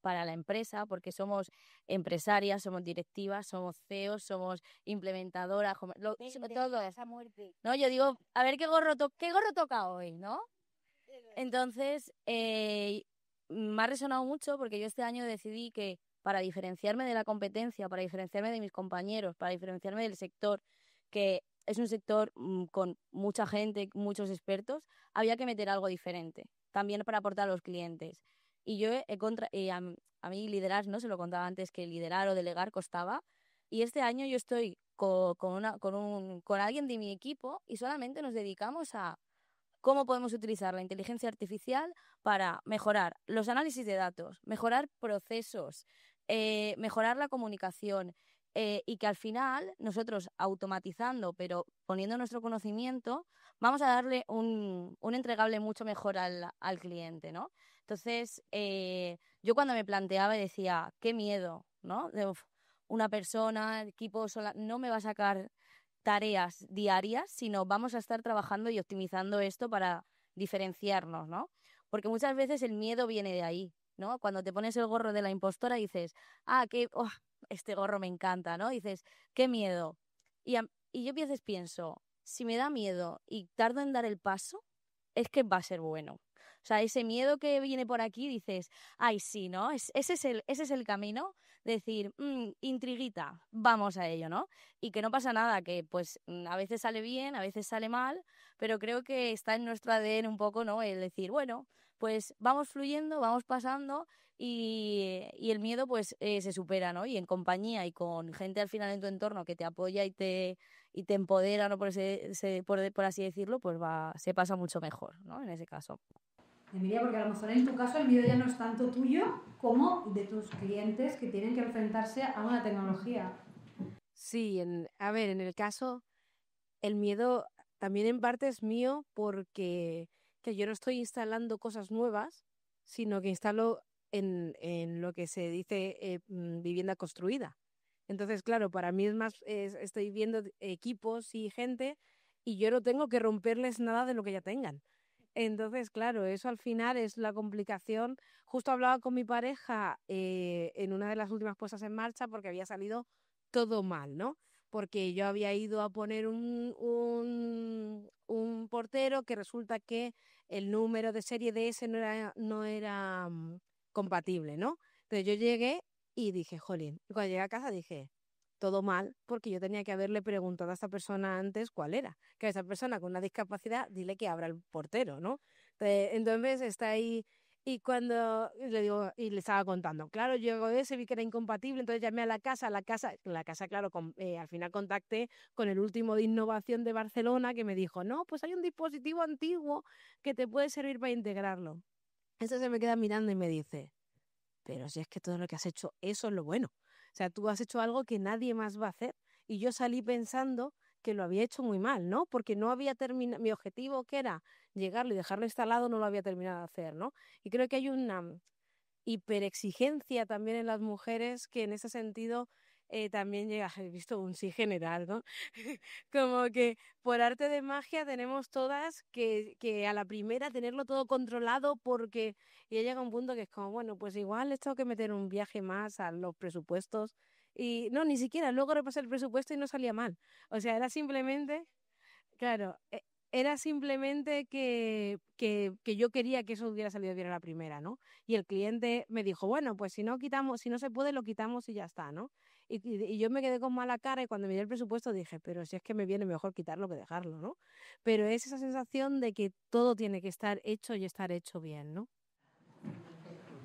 para la empresa, porque somos empresarias, somos directivas, somos CEOs, somos implementadoras, todo. Esa muerte. No, yo digo, a ver qué gorro toca hoy, ¿no? Entonces, me ha resonado mucho porque yo este año decidí que para diferenciarme de la competencia, para diferenciarme de mis compañeros, para diferenciarme del sector, que es un sector con mucha gente, muchos expertos, había que meter algo diferente, también para aportar a los clientes. Y yo a mí liderar, no se lo contaba antes, que liderar o delegar costaba, y este año yo estoy con alguien de mi equipo y solamente nos dedicamos a cómo podemos utilizar la inteligencia artificial para mejorar los análisis de datos, mejorar procesos, mejorar la comunicación, y que al final nosotros automatizando, pero poniendo nuestro conocimiento, vamos a darle un entregable mucho mejor al cliente, ¿no? Entonces, yo cuando me planteaba y decía, qué miedo, ¿no? Una persona, equipo sola, no me va a sacar tareas diarias, sino vamos a estar trabajando y optimizando esto para diferenciarnos, ¿no? Porque muchas veces el miedo viene de ahí, ¿no? Cuando te pones el gorro de la impostora dices, este gorro me encanta, ¿no? Dices, qué miedo. Y yo a veces pienso, si me da miedo y tardo en dar el paso, es que va a ser bueno. O sea, ese miedo que viene por aquí, dices, ay, sí, ¿no? Ese es el camino, decir, intriguita, vamos a ello, ¿no? Y que no pasa nada, que pues a veces sale bien, a veces sale mal, pero creo que está en nuestro ADN un poco, ¿no? El decir, bueno, pues vamos fluyendo, vamos pasando y el miedo pues se supera, ¿no? Y en compañía y con gente al final en tu entorno que te apoya y te empodera, ¿no? Por así decirlo, pues se pasa mucho mejor, ¿no? En ese caso. Emilia, porque a lo mejor en tu caso el miedo ya no es tanto tuyo como de tus clientes que tienen que enfrentarse a una tecnología. Sí, en el caso, el miedo también en parte es mío porque que yo no estoy instalando cosas nuevas, sino que instalo en lo que se dice vivienda construida. Entonces, claro, para mí es más, estoy viendo equipos y gente y yo no tengo que romperles nada de lo que ya tengan. Entonces, claro, eso al final es la complicación. Justo hablaba con mi pareja en una de las últimas puestas en marcha porque había salido todo mal, ¿no? Porque yo había ido a poner un portero que resulta que el número de serie de ese no era compatible, ¿no? Entonces yo llegué y dije, jolín, y cuando llegué a casa dije, todo mal, porque yo tenía que haberle preguntado a esta persona antes cuál era. Que a esa persona con una discapacidad, dile que abra el portero, ¿no? Entonces está ahí, y cuando le digo, y le estaba contando, claro, llegó ese, vi que era incompatible, entonces llamé a la casa, claro, al final contacté con el último de innovación de Barcelona, que me dijo, no, pues hay un dispositivo antiguo que te puede servir para integrarlo. Entonces se me queda mirando y me dice, pero si es que todo lo que has hecho, eso es lo bueno. O sea, tú has hecho algo que nadie más va a hacer. Y yo salí pensando que lo había hecho muy mal, ¿no? Porque no había terminado, mi objetivo que era llegarlo y dejarlo instalado, no lo había terminado de hacer, ¿no? Y creo que hay una hiperexigencia también en las mujeres que en ese sentido también llega, he visto un sí general, ¿no? Como que por arte de magia tenemos todas que a la primera tenerlo todo controlado porque ya llega un punto que es como, bueno, pues igual les tengo que meter un viaje más a los presupuestos y no, ni siquiera, luego repasé el presupuesto y no salía mal. O sea, era simplemente, claro, era simplemente que yo quería que eso hubiera salido bien a la primera, ¿no? Y el cliente me dijo, bueno, pues si no se puede, lo quitamos y ya está, ¿no? Y yo me quedé con mala cara y cuando miré el presupuesto dije, pero si es que me viene mejor quitarlo que dejarlo, ¿no? Pero es esa sensación de que todo tiene que estar hecho y estar hecho bien, ¿no?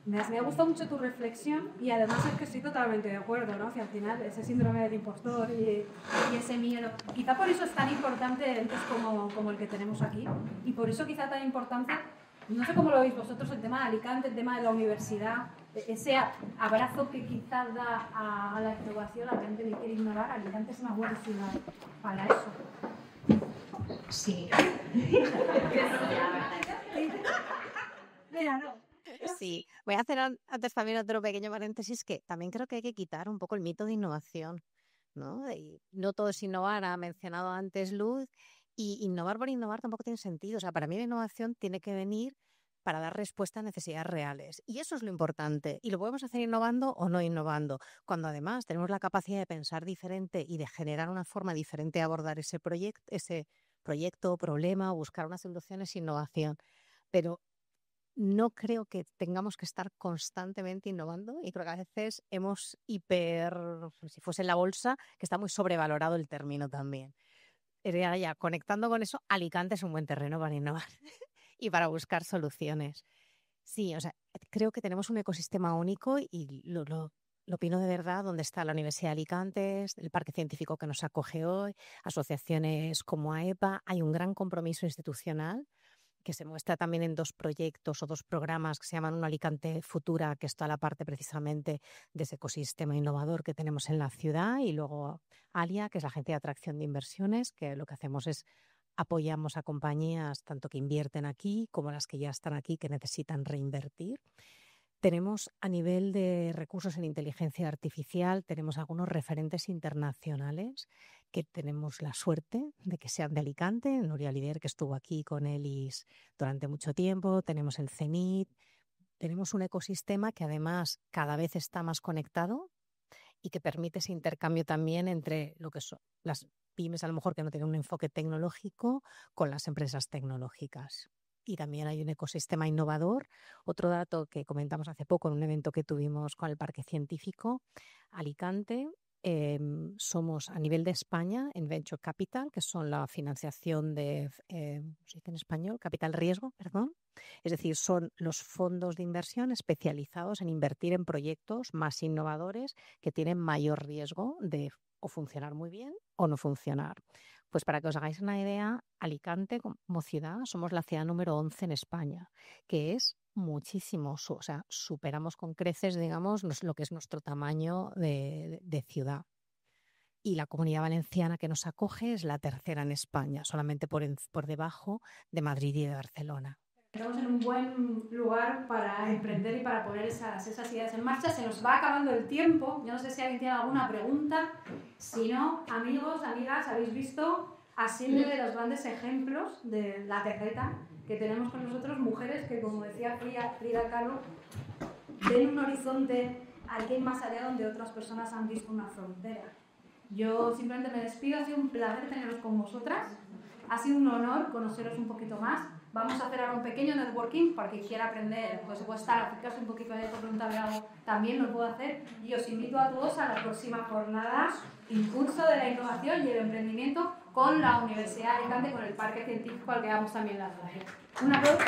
Me ha gustado mucho tu reflexión y además es que estoy totalmente de acuerdo, ¿no? Que al final ese síndrome del impostor y ese miedo, quizá por eso es tan importante entes como el que tenemos aquí y por eso quizá tan importante, no sé cómo lo veis vosotros, el tema de Alicante, el tema de la universidad, ese abrazo que quizás da a la innovación, a la gente que quiere innovar. Alicante es una buena ciudad para eso. Sí. Mira, no. Sí, voy a hacer antes también otro pequeño paréntesis que también creo que hay que quitar un poco el mito de innovación, ¿no? Y no todo es innovar, ha mencionado antes Luz, y innovar por innovar tampoco tiene sentido. O sea, para mí la innovación tiene que venir para dar respuesta a necesidades reales. Y eso es lo importante. Y lo podemos hacer innovando o no innovando, cuando además tenemos la capacidad de pensar diferente y de generar una forma diferente de abordar ese proyecto, problema, o buscar unas soluciones, innovación. Pero no creo que tengamos que estar constantemente innovando y creo que a veces si fuese la bolsa, que está muy sobrevalorado el término también. Ya, conectando con eso, Alicante es un buen terreno para innovar y para buscar soluciones. Sí, o sea, creo que tenemos un ecosistema único y lo opino de verdad, donde está la Universidad de Alicante, el Parque Científico que nos acoge hoy, asociaciones como AEPA, hay un gran compromiso institucional que se muestra también en 2 proyectos o 2 programas que se llaman Uno Alicante Futura, que es toda la parte precisamente de ese ecosistema innovador que tenemos en la ciudad, y luego ALIA, que es la Agencia de Atracción de Inversiones, que lo que hacemos es apoyamos a compañías tanto que invierten aquí como las que ya están aquí que necesitan reinvertir. Tenemos a nivel de recursos en inteligencia artificial, tenemos algunos referentes internacionales que tenemos la suerte de que sean de Alicante. Nuria Oliver, que estuvo aquí con ELIS durante mucho tiempo, tenemos el CENIT, tenemos un ecosistema que además cada vez está más conectado y que permite ese intercambio también entre lo que son las pymes, a lo mejor que no tienen un enfoque tecnológico, con las empresas tecnológicas. Y también hay un ecosistema innovador. Otro dato que comentamos hace poco en un evento que tuvimos con el Parque Científico Alicante, somos a nivel de España en Venture Capital, que son la financiación de, ¿cómo se dice en español? Capital riesgo, perdón. Es decir, son los fondos de inversión especializados en invertir en proyectos más innovadores que tienen mayor riesgo de o funcionar muy bien o no funcionar. Pues para que os hagáis una idea, Alicante como ciudad somos la ciudad número 11 en España, que es muchísimo, o sea, superamos con creces, digamos, lo que es nuestro tamaño de ciudad. Y la Comunidad Valenciana que nos acoge es la tercera en España, solamente por debajo de Madrid y de Barcelona. Estamos en un buen lugar para emprender y para poner esas ideas en marcha. Se nos va acabando el tiempo. Yo no sé si alguien tiene alguna pregunta. Si no, amigos, amigas, habéis visto a Silvia de los grandes ejemplos de la terreta que tenemos con nosotros, mujeres que, como decía Frida Kahlo, ven un horizonte, alguien más allá donde otras personas han visto una frontera. Yo simplemente me despido. Ha sido un placer teneros con vosotras. Ha sido un honor conoceros un poquito más. Vamos a hacer ahora un pequeño networking para quien quiera aprender, pues puede estar, aplicarse un poquito de preguntarme algo, también lo puedo hacer. Y os invito a todos a la próxima jornada Impulso de la Innovación y el Emprendimiento con la Universidad de Alicante, con el Parque Científico al que damos también la radio. Un aplauso.